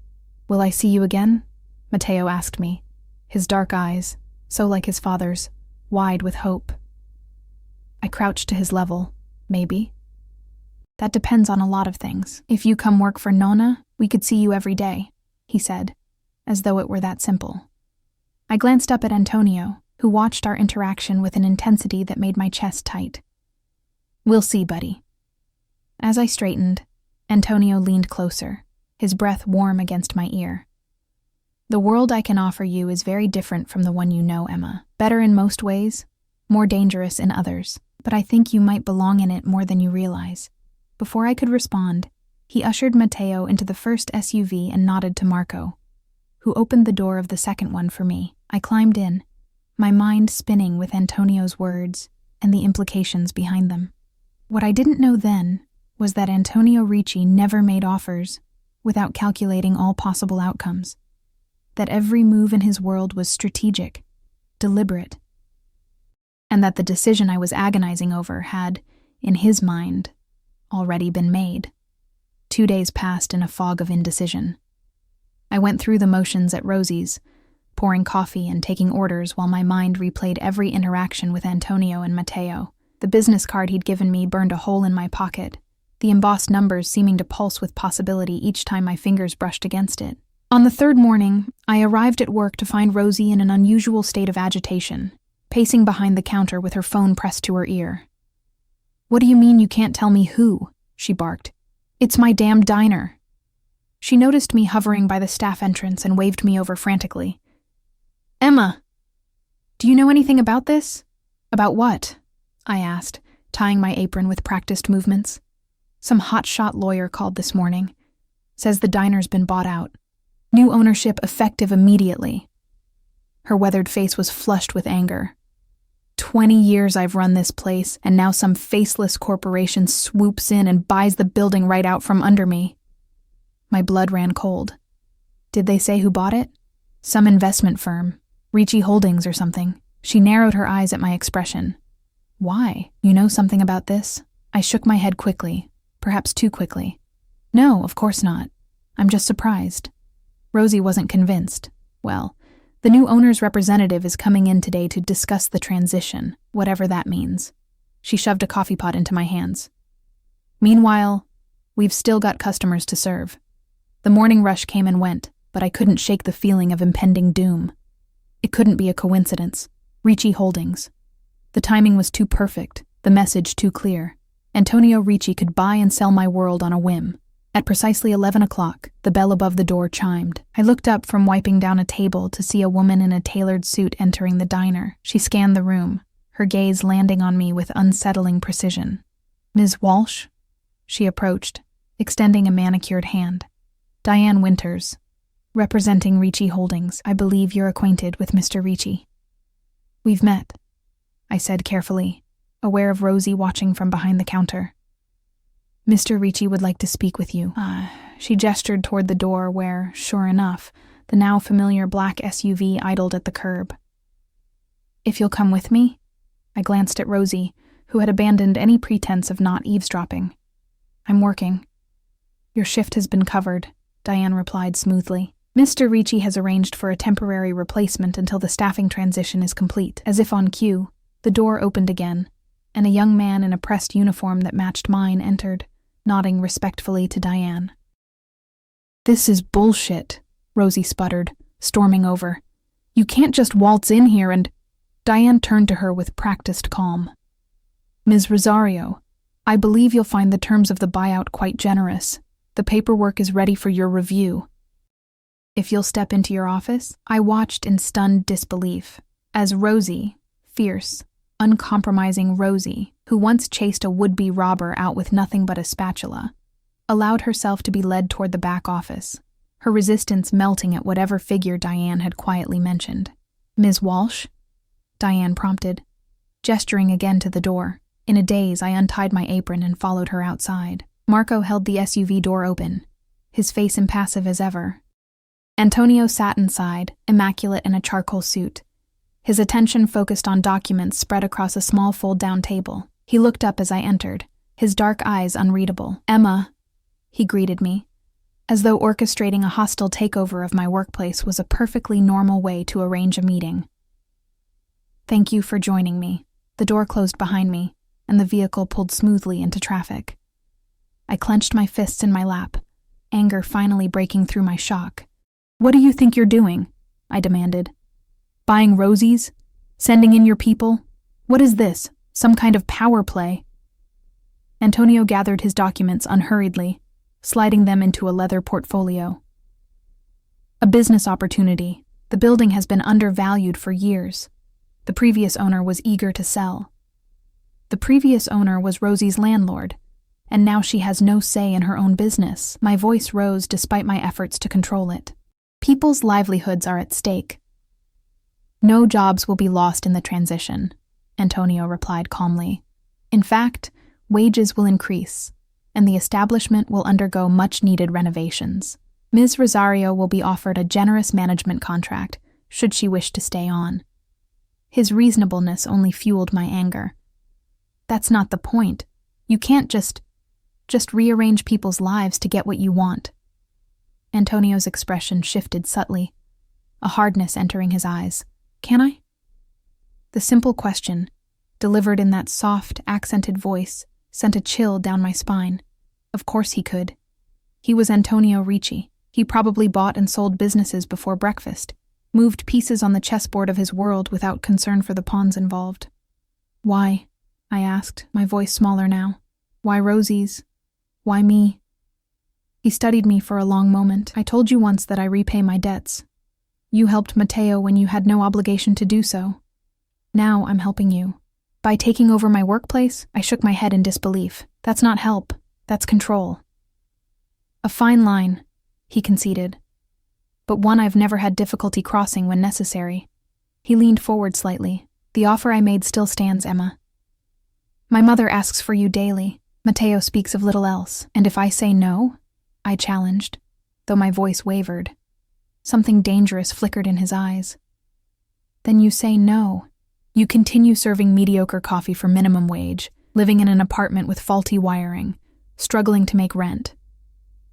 "Will I see you again?" Matteo asked me, his dark eyes, so like his father's, wide with hope. I crouched to his level. Maybe. That depends on a lot of things. If you come work for Nona, we could see you every day, he said, as though it were that simple. I glanced up at Antonio, who watched our interaction with an intensity that made my chest tight. We'll see, buddy. As I straightened, Antonio leaned closer, his breath warm against my ear. The world I can offer you is very different from the one you know, Emma. Better in most ways, more dangerous in others, but I think you might belong in it more than you realize. Before I could respond, he ushered Matteo into the first SUV and nodded to Marco, who opened the door of the second one for me. I climbed in, my mind spinning with Antonio's words and the implications behind them. What I didn't know then was that Antonio Ricci never made offers without calculating all possible outcomes, that every move in his world was strategic, deliberate, and that the decision I was agonizing over had, in his mind, already been made. 2 days passed in a fog of indecision. I went through the motions at Rosie's, pouring coffee and taking orders while my mind replayed every interaction with Antonio and Matteo. The business card he'd given me burned a hole in my pocket, the embossed numbers seeming to pulse with possibility each time my fingers brushed against it. On the third morning, I arrived at work to find Rosie in an unusual state of agitation, pacing behind the counter with her phone pressed to her ear. "What do you mean you can't tell me who?" she barked. "It's my damn diner." She noticed me hovering by the staff entrance and waved me over frantically. "Emma, do you know anything about this?" "About what?" I asked, tying my apron with practiced movements. "Some hotshot lawyer called this morning. Says the diner's been bought out. New ownership effective immediately." Her weathered face was flushed with anger. 20 years I've run this place, and now some faceless corporation swoops in and buys the building right out from under me. My blood ran cold. Did they say who bought it? Some investment firm. Ricci Holdings or something. She narrowed her eyes at my expression. "Why? You know something about this?" I shook my head quickly, perhaps too quickly. "No, of course not. I'm just surprised." Rosie wasn't convinced. "Well, the new owner's representative is coming in today to discuss the transition, whatever that means." She shoved a coffee pot into my hands. "Meanwhile, we've still got customers to serve." The morning rush came and went, but I couldn't shake the feeling of impending doom. It couldn't be a coincidence. Ricci Holdings. The timing was too perfect, the message too clear. Antonio Ricci could buy and sell my world on a whim. At precisely 11 o'clock, the bell above the door chimed. I looked up from wiping down a table to see a woman in a tailored suit entering the diner. She scanned the room, her gaze landing on me with unsettling precision. "Ms. Walsh?" She approached, extending a manicured hand. "Diane Winters, representing Ricci Holdings. I believe you're acquainted with Mr. Ricci." "We've met," I said carefully, aware of Rosie watching from behind the counter. "Mr. Ricci would like to speak with you." She gestured toward the door where, sure enough, the now familiar black SUV idled at the curb. "If you'll come with me?" I glanced at Rosie, who had abandoned any pretense of not eavesdropping. "I'm working." "Your shift has been covered," Diane replied smoothly. "Mr. Ricci has arranged for a temporary replacement until the staffing transition is complete." As if on cue, the door opened again, and a young man in a pressed uniform that matched mine entered, nodding respectfully to Diane. "This is bullshit," Rosie sputtered, storming over. "You can't just waltz in here and—" Diane turned to her with practiced calm. "Ms. Rosario, I believe you'll find the terms of the buyout quite generous. The paperwork is ready for your review. If you'll step into your office." I watched in stunned disbelief as Rosie, fierce, uncompromising Rosie, who once chased a would-be robber out with nothing but a spatula, allowed herself to be led toward the back office, her resistance melting at whatever figure Diane had quietly mentioned. "Ms. Walsh?" Diane prompted, gesturing again to the door. In a daze, I untied my apron and followed her outside. Marco held the SUV door open, his face impassive as ever. Antonio sat inside, immaculate in a charcoal suit, his attention focused on documents spread across a small fold-down table. He looked up as I entered, his dark eyes unreadable. "Emma," he greeted me, as though orchestrating a hostile takeover of my workplace was a perfectly normal way to arrange a meeting. Thank you for joining me. The door closed behind me, and the vehicle pulled smoothly into traffic. I clenched my fists in my lap, anger finally breaking through my shock. What do you think you're doing? I demanded. Buying rosies? Sending in your people? What is this? Some kind of power play? Antonio gathered his documents unhurriedly, sliding them into a leather portfolio. A business opportunity. The building has been undervalued for years. The previous owner was eager to sell. The previous owner was Rosie's landlord, and now she has no say in her own business. My voice rose despite my efforts to control it. People's livelihoods are at stake. No jobs will be lost in the transition, Antonio replied calmly. In fact, wages will increase, and the establishment will undergo much-needed renovations. Ms. Rosario will be offered a generous management contract, should she wish to stay on. His reasonableness only fueled my anger. That's not the point. You can't just rearrange people's lives to get what you want. Antonio's expression shifted subtly, a hardness entering his eyes. Can I? The simple question, delivered in that soft, accented voice, sent a chill down my spine. Of course he could. He was Antonio Ricci. He probably bought and sold businesses before breakfast, moved pieces on the chessboard of his world without concern for the pawns involved. Why? I asked, my voice smaller now. Why Rosie's? Why me? He studied me for a long moment. I told you once that I repay my debts. You helped Mateo when you had no obligation to do so. Now I'm helping you. By taking over my workplace, I shook my head in disbelief. That's not help. That's control. A fine line, he conceded, but one I've never had difficulty crossing when necessary. He leaned forward slightly. The offer I made still stands, Emma. My mother asks for you daily. Mateo speaks of little else, and if I say no, I challenged, though my voice wavered. Something dangerous flickered in his eyes. Then you say no. You continue serving mediocre coffee for minimum wage, living in an apartment with faulty wiring, struggling to make rent.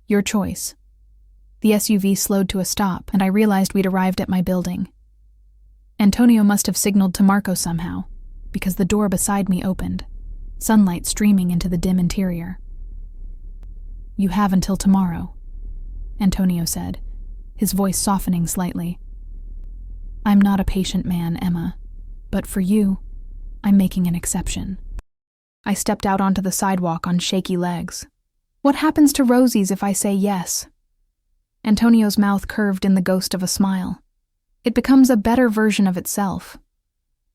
Your choice. The SUV slowed to a stop, and I realized we'd arrived at my building. Antonio must have signaled to Marco somehow, because the door beside me opened, sunlight streaming into the dim interior. You have until tomorrow, Antonio said, his voice softening slightly. I'm not a patient man, Emma, but for you, I'm making an exception. I stepped out onto the sidewalk on shaky legs. What happens to Rosie's if I say yes? Antonio's mouth curved in the ghost of a smile. It becomes a better version of itself.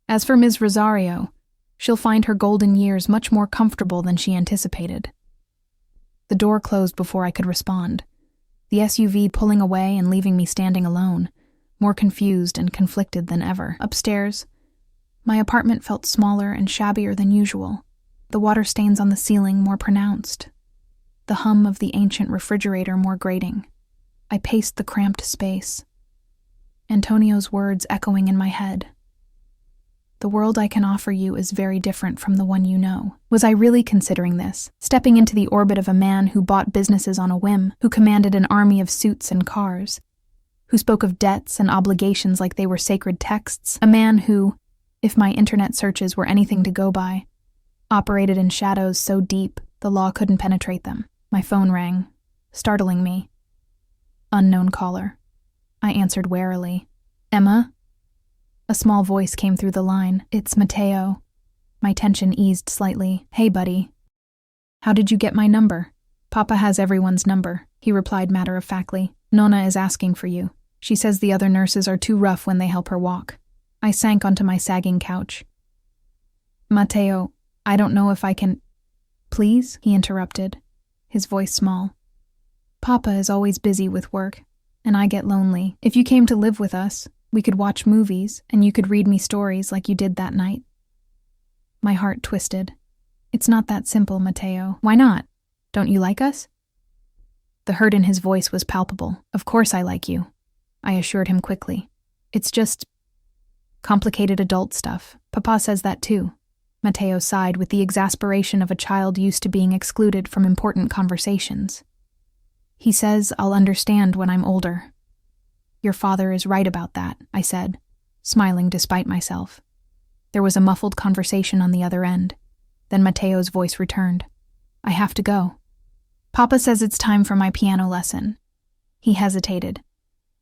As for Ms. Rosario, she'll find her golden years much more comfortable than she anticipated. The door closed before I could respond, the SUV pulling away and leaving me standing alone, more confused and conflicted than ever. Upstairs, my apartment felt smaller and shabbier than usual, the water stains on the ceiling more pronounced, the hum of the ancient refrigerator more grating. I paced the cramped space, Antonio's words echoing in my head. The world I can offer you is very different from the one you know. Was I really considering this, stepping into the orbit of a man who bought businesses on a whim, who commanded an army of suits and cars, who spoke of debts and obligations like they were sacred texts, a man who, if my internet searches were anything to go by, operated in shadows so deep the law couldn't penetrate them? My phone rang, startling me. Unknown caller. I answered warily. Emma? A small voice came through the line. It's Mateo. My tension eased slightly. Hey, buddy. How did you get my number? Papa has everyone's number, he replied matter-of-factly. Nona is asking for you. She says the other nurses are too rough when they help her walk. I sank onto my sagging couch. Mateo, I don't know if I can... Please? He interrupted, his voice small. Papa is always busy with work, and I get lonely. If you came to live with us, we could watch movies, and you could read me stories like you did that night. My heart twisted. It's not that simple, Mateo. Why not? Don't you like us? The hurt in his voice was palpable. Of course I like you, I assured him quickly. It's just complicated adult stuff. Papa says that too. Mateo sighed with the exasperation of a child used to being excluded from important conversations. He says I'll understand when I'm older. Your father is right about that, I said, smiling despite myself. There was a muffled conversation on the other end. Then Mateo's voice returned. I have to go. Papa says it's time for my piano lesson. He hesitated.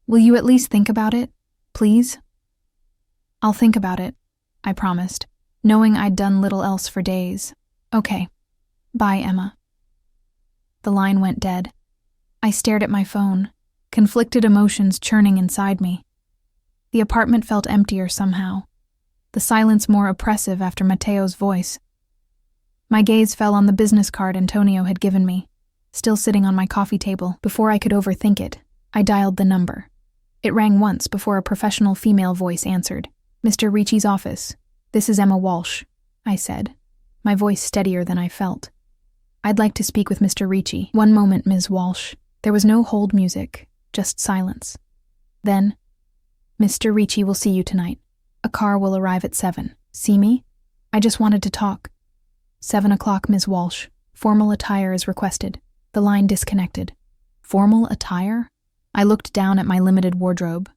Will you at least think about it, please? I'll think about it, I promised, knowing I'd done little else for days. Okay. Bye, Emma. The line went dead. I stared at my phone, conflicted emotions churning inside me. The apartment felt emptier somehow, the silence more oppressive after Mateo's voice. My gaze fell on the business card Antonio had given me, still sitting on my coffee table. Before I could overthink it, I dialed the number. It rang once before a professional female voice answered. Mr. Ricci's office. This is Emma Walsh, I said, my voice steadier than I felt. I'd like to speak with Mr. Ricci. One moment, Ms. Walsh. There was no hold music, just silence. Then, Mr. Ricci will see you tonight. A car will arrive at 7. See me? I just wanted to talk. 7 o'clock, Ms. Walsh. Formal attire is requested. The line disconnected. Formal attire? I looked down at my limited wardrobe.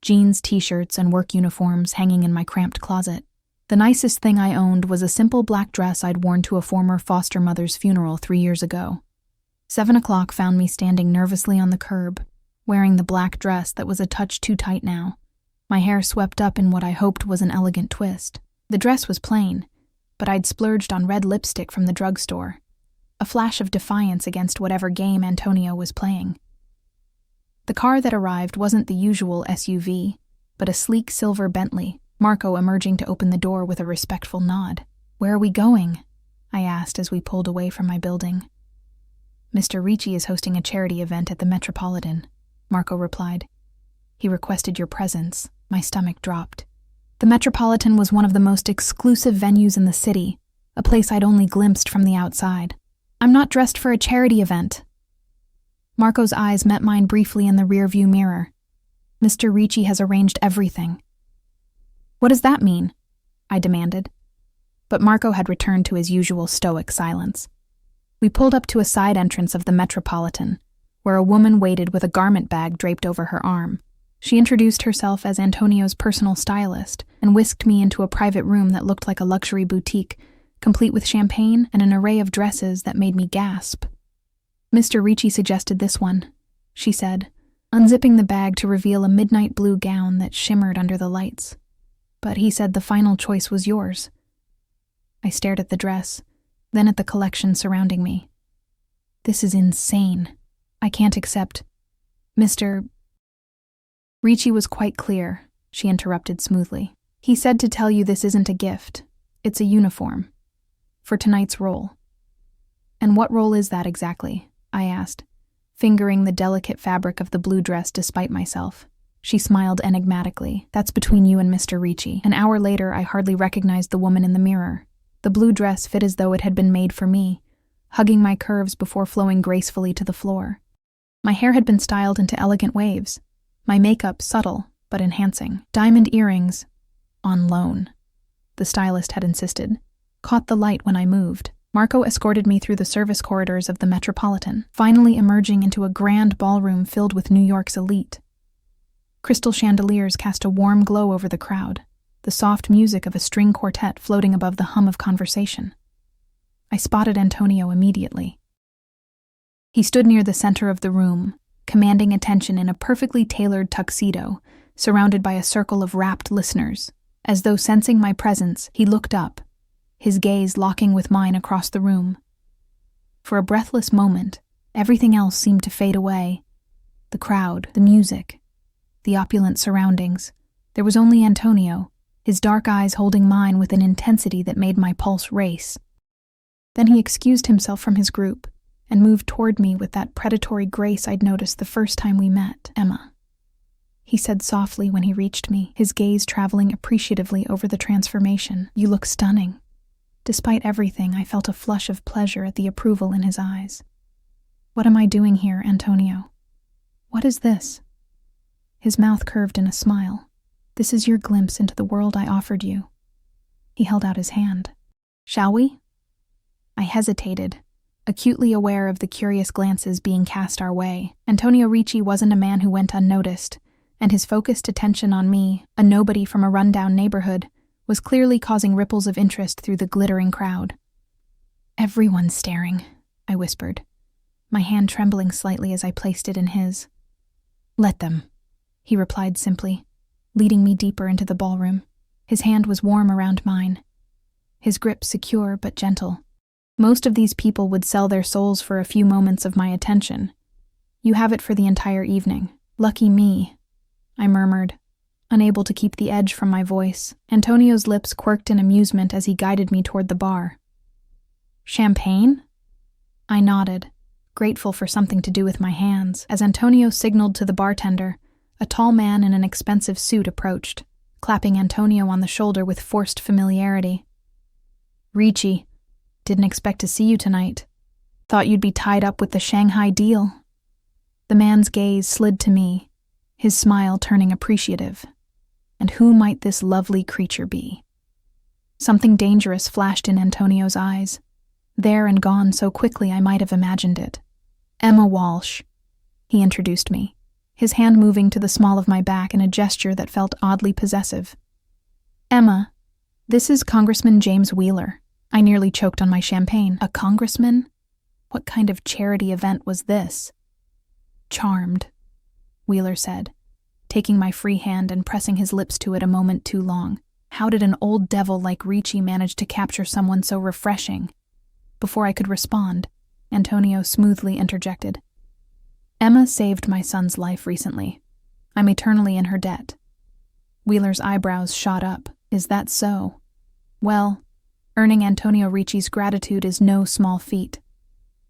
Jeans, t-shirts, and work uniforms hanging in my cramped closet. The nicest thing I owned was a simple black dress I'd worn to a former foster mother's funeral 3 years ago. 7 o'clock found me standing nervously on the curb, wearing the black dress that was a touch too tight now. My hair swept up in what I hoped was an elegant twist. The dress was plain, but I'd splurged on red lipstick from the drugstore, a flash of defiance against whatever game Antonio was playing. The car that arrived wasn't the usual SUV, but a sleek silver Bentley, Marco emerging to open the door with a respectful nod. Where are we going? I asked as we pulled away from my building. Mr. Ricci is hosting a charity event at the Metropolitan, Marco replied. He requested your presence. My stomach dropped. The Metropolitan was one of the most exclusive venues in the city, a place I'd only glimpsed from the outside. I'm not dressed for a charity event. Marco's eyes met mine briefly in the rearview mirror. Mr. Ricci has arranged everything. What does that mean? I demanded. But Marco had returned to his usual stoic silence. We pulled up to a side entrance of the Metropolitan, where a woman waited with a garment bag draped over her arm. She introduced herself as Antonio's personal stylist and whisked me into a private room that looked like a luxury boutique, complete with champagne and an array of dresses that made me gasp. Mr. Ricci suggested this one, she said, unzipping the bag to reveal a midnight blue gown that shimmered under the lights. But he said the final choice was yours. I stared at the dress, then at the collection surrounding me. This is insane. I can't accept. Mr. Ricci was quite clear, she interrupted smoothly. He said to tell you this isn't a gift. It's a uniform. For tonight's role. And what role is that exactly? I asked, fingering the delicate fabric of the blue dress despite myself. She smiled enigmatically. That's between you and Mr. Ricci. An hour later, I hardly recognized the woman in the mirror. The blue dress fit as though it had been made for me, hugging my curves before flowing gracefully to the floor. My hair had been styled into elegant waves, my makeup subtle but enhancing. Diamond earrings, on loan, the stylist had insisted, caught the light when I moved. Marco escorted me through the service corridors of the Metropolitan, finally emerging into a grand ballroom filled with New York's elite. Crystal chandeliers cast a warm glow over the crowd, the soft music of a string quartet floating above the hum of conversation. I spotted Antonio immediately. He stood near the center of the room, commanding attention in a perfectly tailored tuxedo, surrounded by a circle of rapt listeners. As though sensing my presence, he looked up, his gaze locking with mine across the room. For a breathless moment, everything else seemed to fade away. The crowd, the music, the opulent surroundings. There was only Antonio, his dark eyes holding mine with an intensity that made my pulse race. Then he excused himself from his group and moved toward me with that predatory grace I'd noticed the first time we met. Emma, he said softly when he reached me, his gaze traveling appreciatively over the transformation. You look stunning. Despite everything, I felt a flush of pleasure at the approval in his eyes. What am I doing here, Antonio? What is this? His mouth curved in a smile. This is your glimpse into the world I offered you. He held out his hand. Shall we? I hesitated, acutely aware of the curious glances being cast our way. Antonio Ricci wasn't a man who went unnoticed, and his focused attention on me, a nobody from a rundown neighborhood, was clearly causing ripples of interest through the glittering crowd. "Everyone's staring," I whispered, my hand trembling slightly as I placed it in his. "Let them," he replied simply, leading me deeper into the ballroom. His hand was warm around mine, his grip secure but gentle. "Most of these people would sell their souls for a few moments of my attention. You have it for the entire evening. Lucky me," I murmured, unable to keep the edge from my voice. Antonio's lips quirked in amusement as he guided me toward the bar. "Champagne?" I nodded, grateful for something to do with my hands, as Antonio signaled to the bartender. A tall man in an expensive suit approached, clapping Antonio on the shoulder with forced familiarity. "Ricci, didn't expect to see you tonight. Thought you'd be tied up with the Shanghai deal." The man's gaze slid to me, his smile turning appreciative. And who might this lovely creature be? Something dangerous flashed in Antonio's eyes, there and gone so quickly I might have imagined it. "Emma Walsh," he introduced me, his hand moving to the small of my back in a gesture that felt oddly possessive. "Emma, this is Congressman James Wheeler." I nearly choked on my champagne. A congressman? What kind of charity event was this? "Charmed," Wheeler said, taking my free hand and pressing his lips to it a moment too long. How did an old devil like Ricci manage to capture someone so refreshing? Before I could respond, Antonio smoothly interjected. "Emma saved my son's life recently. I'm eternally in her debt." Wheeler's eyebrows shot up. "Is that so? Well, earning Antonio Ricci's gratitude is no small feat.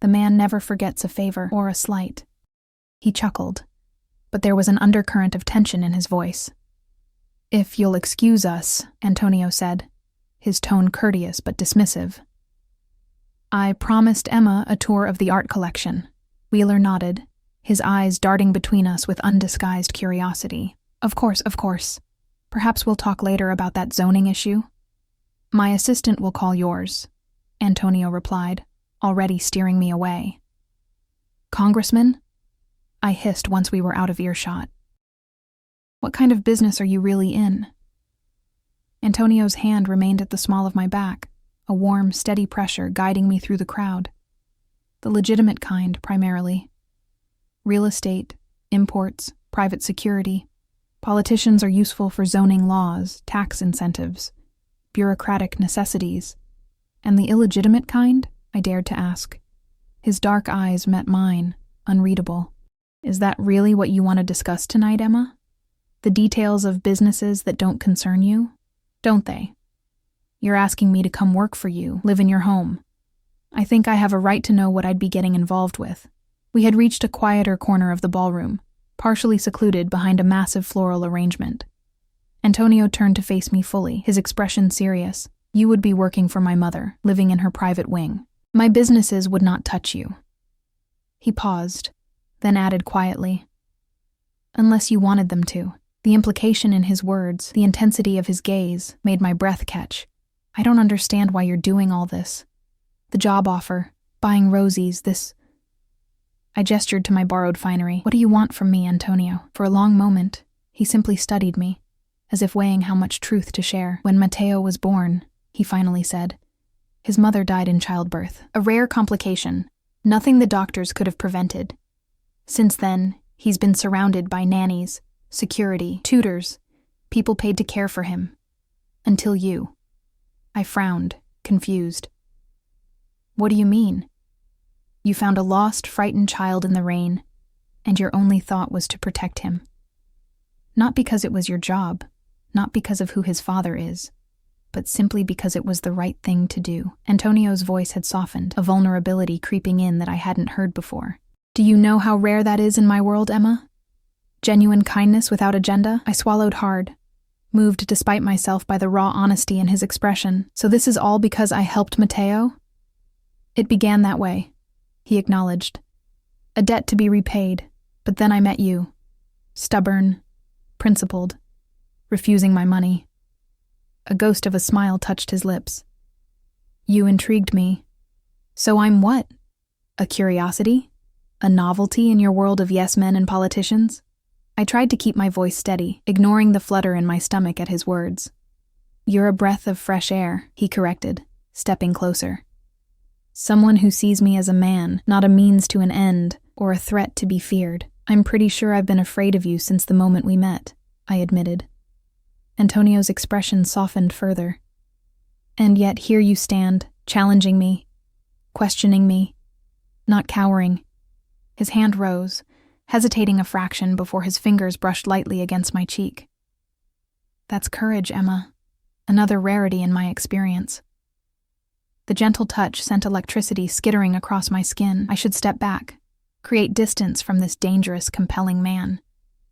The man never forgets a favor or a slight." He chuckled, but there was an undercurrent of tension in his voice. "If you'll excuse us," Antonio said, his tone courteous but dismissive. "I promised Emma a tour of the art collection." Wheeler nodded, his eyes darting between us with undisguised curiosity. Of course. Perhaps we'll talk later about that zoning issue." "My assistant will call yours," Antonio replied, already steering me away. "Congressman?" I hissed once we were out of earshot. "What kind of business are you really in?" Antonio's hand remained at the small of my back, a warm, steady pressure guiding me through the crowd. The legitimate kind, primarily. Real estate, imports, private security. Politicians are useful for zoning laws, tax incentives, bureaucratic necessities. And the illegitimate kind? I dared to ask. His dark eyes met mine, unreadable. "Is that really what you want to discuss tonight, Emma? The details of businesses that don't concern you? Don't they? You're asking me to come work for you, live in your home. I think I have a right to know what I'd be getting involved with." We had reached a quieter corner of the ballroom, partially secluded behind a massive floral arrangement. Antonio turned to face me fully, his expression serious. "You would be working for my mother, living in her private wing. My businesses would not touch you." He paused, then added quietly, "Unless you wanted them to." The implication in his words, the intensity of his gaze, made my breath catch. "I don't understand why you're doing all this. The job offer, buying Rosie's, this..." I gestured to my borrowed finery. "What do you want from me, Antonio?" For a long moment, he simply studied me, as if weighing how much truth to share. "When Matteo was born," he finally said, "his mother died in childbirth. A rare complication, nothing the doctors could have prevented. Since then, he's been surrounded by nannies, security, tutors, people paid to care for him. Until you." I frowned, confused. "What do you mean? You found a lost, frightened child in the rain, and your only thought was to protect him. Not because it was your job, not because of who his father is, but simply because it was the right thing to do." Antonio's voice had softened, a vulnerability creeping in that I hadn't heard before. "Do you know how rare that is in my world, Emma? Genuine kindness without agenda?" I swallowed hard, moved despite myself by the raw honesty in his expression. "So this is all because I helped Matteo?" "It began that way," he acknowledged. "A debt to be repaid, but then I met you. Stubborn, principled, refusing my money." A ghost of a smile touched his lips. "You intrigued me. So I'm what? A curiosity? A novelty in your world of yes-men and politicians?" I tried to keep my voice steady, ignoring the flutter in my stomach at his words. You're a breath of fresh air, he corrected, stepping closer. Someone who sees me as a man, not a means to an end, or a threat to be feared. I'm pretty sure I've been afraid of you since the moment we met, I admitted. Antonio's expression softened further. And yet here you stand, challenging me, questioning me, not cowering. His hand rose, hesitating a fraction before his fingers brushed lightly against my cheek. That's courage, Emma. Another rarity in my experience. The gentle touch sent electricity skittering across my skin. I should step back, create distance from this dangerous, compelling man.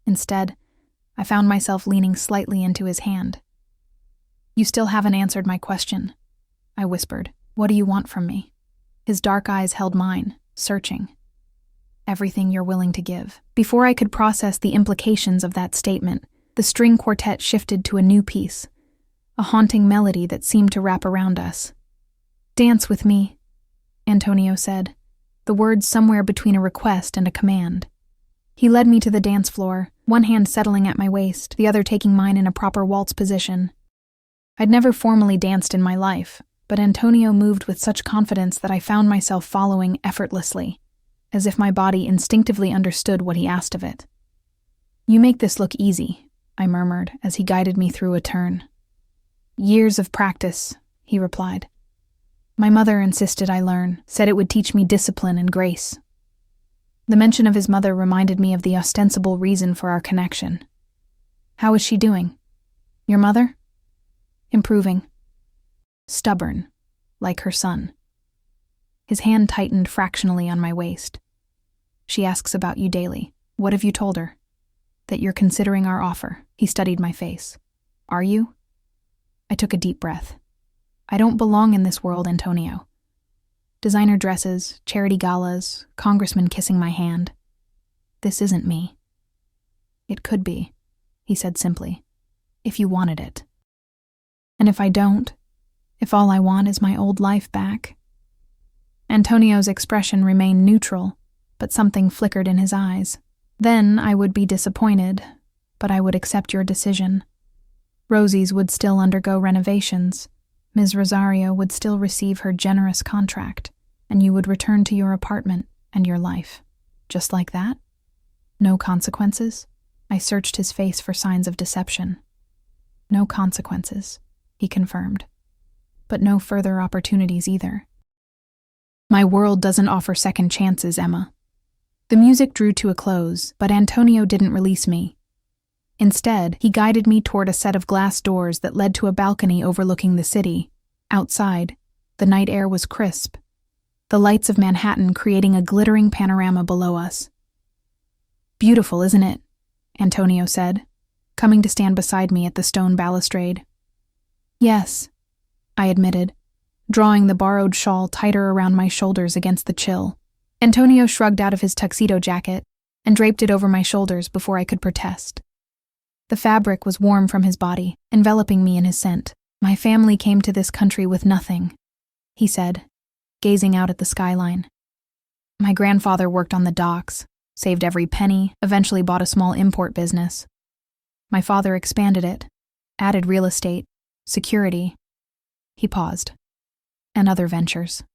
Instead, I found myself leaning slightly into his hand. You still haven't answered my question, I whispered. What do you want from me? His dark eyes held mine, searching. Everything you're willing to give. Before I could process the implications of that statement, the string quartet shifted to a new piece, a haunting melody that seemed to wrap around us. Dance with me, Antonio said, the words somewhere between a request and a command. He led me to the dance floor, one hand settling at my waist, the other taking mine in a proper waltz position. I'd never formally danced in my life, but Antonio moved with such confidence that I found myself following effortlessly, as if my body instinctively understood what he asked of it. You make this look easy, I murmured as he guided me through a turn. Years of practice, he replied. My mother insisted I learn, said it would teach me discipline and grace. The mention of his mother reminded me of the ostensible reason for our connection. How is she doing? Your mother? Improving. Stubborn, like her son. His hand tightened fractionally on my waist. She asks about you daily. What have you told her? That you're considering our offer. He studied my face. Are you? I took a deep breath. I don't belong in this world, Antonio. Designer dresses, charity galas, congressmen kissing my hand. This isn't me. It could be, he said simply, if you wanted it. And if I don't, if all I want is my old life back? Antonio's expression remained neutral, but something flickered in his eyes. Then I would be disappointed, but I would accept your decision. Rosie's would still undergo renovations. Ms. Rosario would still receive her generous contract, and you would return to your apartment and your life. Just like that? No consequences? I searched his face for signs of deception. No consequences, he confirmed. But no further opportunities either. My world doesn't offer second chances, Emma. The music drew to a close, but Antonio didn't release me. Instead, he guided me toward a set of glass doors that led to a balcony overlooking the city. Outside, the night air was crisp, the lights of Manhattan creating a glittering panorama below us. Beautiful, isn't it? Antonio said, coming to stand beside me at the stone balustrade. Yes, I admitted, drawing the borrowed shawl tighter around my shoulders against the chill. Antonio shrugged out of his tuxedo jacket and draped it over my shoulders before I could protest. The fabric was warm from his body, enveloping me in his scent. My family came to this country with nothing, he said, gazing out at the skyline. My grandfather worked on the docks, saved every penny, eventually bought a small import business. My father expanded it, added real estate, security. He paused. And other ventures.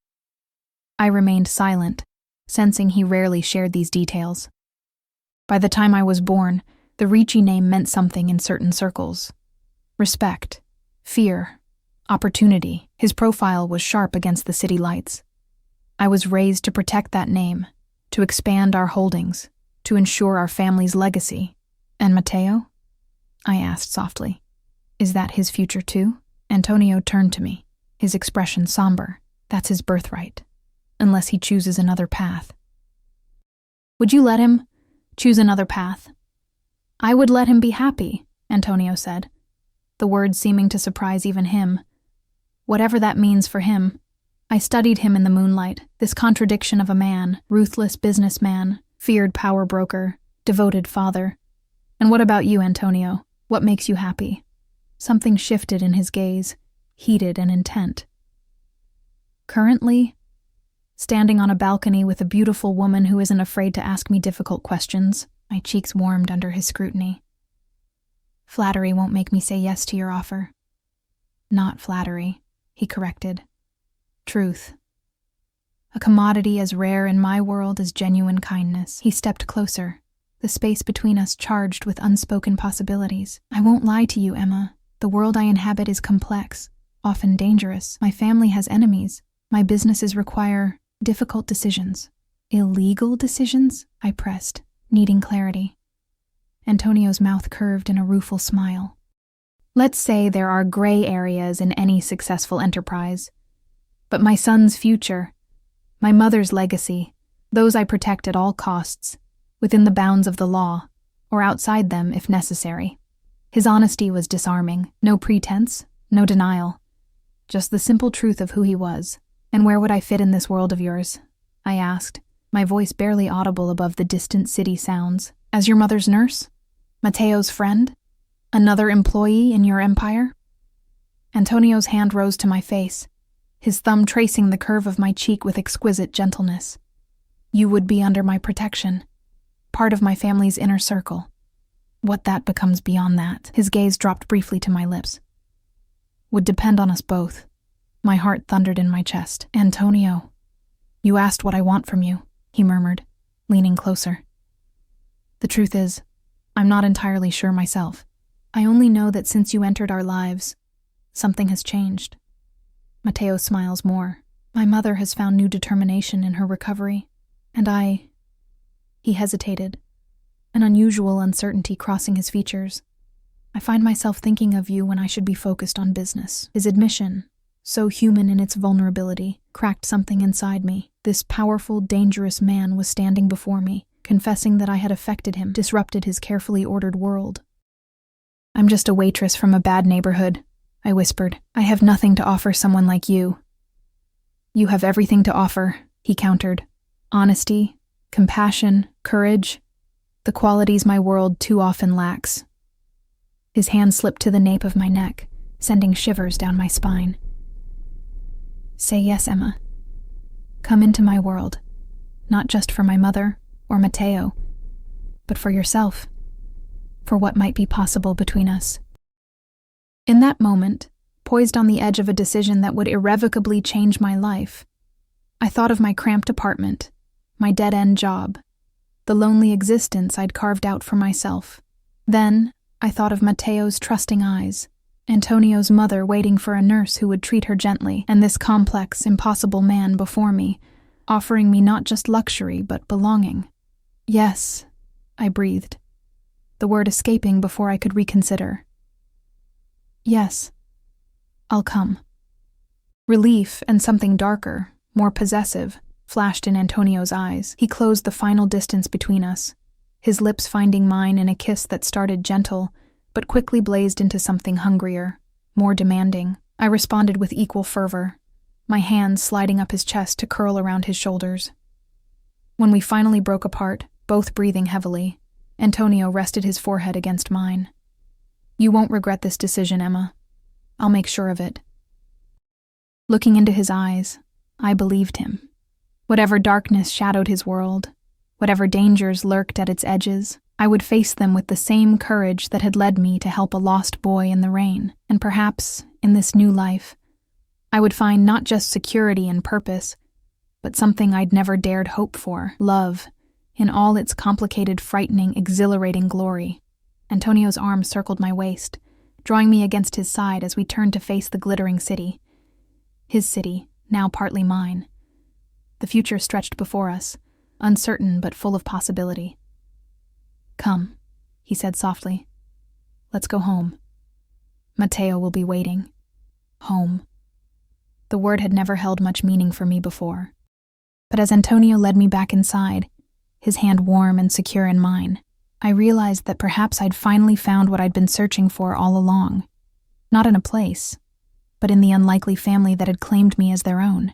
I remained silent, sensing he rarely shared these details. By the time I was born, the Ricci name meant something in certain circles. Respect, fear, opportunity. His profile was sharp against the city lights. I was raised to protect that name, to expand our holdings, to ensure our family's legacy. And Matteo? I asked softly. Is that his future too? Antonio turned to me, his expression somber. That's his birthright, unless he chooses another path. Would you let him choose another path? I would let him be happy, Antonio said, the words seeming to surprise even him. Whatever that means for him. I studied him in the moonlight, this contradiction of a man, ruthless businessman, feared power broker, devoted father. And what about you, Antonio? What makes you happy? Something shifted in his gaze, heated and intent. Currently, standing on a balcony with a beautiful woman who isn't afraid to ask me difficult questions, my cheeks warmed under his scrutiny. Flattery won't make me say yes to your offer. Not flattery, he corrected. Truth. A commodity as rare in my world as genuine kindness. He stepped closer, the space between us charged with unspoken possibilities. I won't lie to you, Emma. The world I inhabit is complex, often dangerous. My family has enemies. My businesses require difficult decisions. Illegal decisions? I pressed, needing clarity. Antonio's mouth curved in a rueful smile. Let's say there are gray areas in any successful enterprise. But my son's future, my mother's legacy, those I protect at all costs, within the bounds of the law, or outside them if necessary. His honesty was disarming. No pretense, no denial. Just the simple truth of who he was. And where would I fit in this world of yours? I asked, my voice barely audible above the distant city sounds. As your mother's nurse? Matteo's friend? Another employee in your empire? Antonio's hand rose to my face, his thumb tracing the curve of my cheek with exquisite gentleness. You would be under my protection, part of my family's inner circle. What that becomes beyond that, his gaze dropped briefly to my lips, would depend on us both. My heart thundered in my chest. Antonio, you asked what I want from you, he murmured, leaning closer. The truth is, I'm not entirely sure myself. I only know that since you entered our lives, something has changed. Matteo smiles more. My mother has found new determination in her recovery, and He hesitated, an unusual uncertainty crossing his features. I find myself thinking of you when I should be focused on business. His admission, so human in its vulnerability, cracked something inside me. This powerful, dangerous man was standing before me, confessing that I had affected him, disrupted his carefully ordered world. I'm just a waitress from a bad neighborhood, I whispered. I have nothing to offer someone like you. You have everything to offer, he countered. Honesty, compassion, courage, the qualities my world too often lacks. His hand slipped to the nape of my neck, sending shivers down my spine. Say yes, Emma. Come into my world, not just for my mother or Matteo, but for yourself, for what might be possible between us. In that moment, poised on the edge of a decision that would irrevocably change my life, I thought of my cramped apartment, my dead-end job, the lonely existence I'd carved out for myself. Then, I thought of Matteo's trusting eyes, Antonio's mother waiting for a nurse who would treat her gently, and this complex, impossible man before me, offering me not just luxury but belonging. Yes, I breathed, the word escaping before I could reconsider. Yes, I'll come. Relief and something darker, more possessive, flashed in Antonio's eyes. He closed the final distance between us, his lips finding mine in a kiss that started gentle, but quickly blazed into something hungrier, more demanding. I responded with equal fervor, my hands sliding up his chest to curl around his shoulders. When we finally broke apart, both breathing heavily, Antonio rested his forehead against mine. You won't regret this decision, Emma. I'll make sure of it. Looking into his eyes, I believed him. Whatever darkness shadowed his world, whatever dangers lurked at its edges, I would face them with the same courage that had led me to help a lost boy in the rain. And perhaps, in this new life, I would find not just security and purpose, but something I'd never dared hope for, love, in all its complicated, frightening, exhilarating glory. Antonio's arm circled my waist, drawing me against his side as we turned to face the glittering city. His city, now partly mine. The future stretched before us, uncertain but full of possibility. Come, he said softly. Let's go home. Matteo will be waiting. Home. The word had never held much meaning for me before. But as Antonio led me back inside, his hand warm and secure in mine, I realized that perhaps I'd finally found what I'd been searching for all along. Not in a place, but in the unlikely family that had claimed me as their own.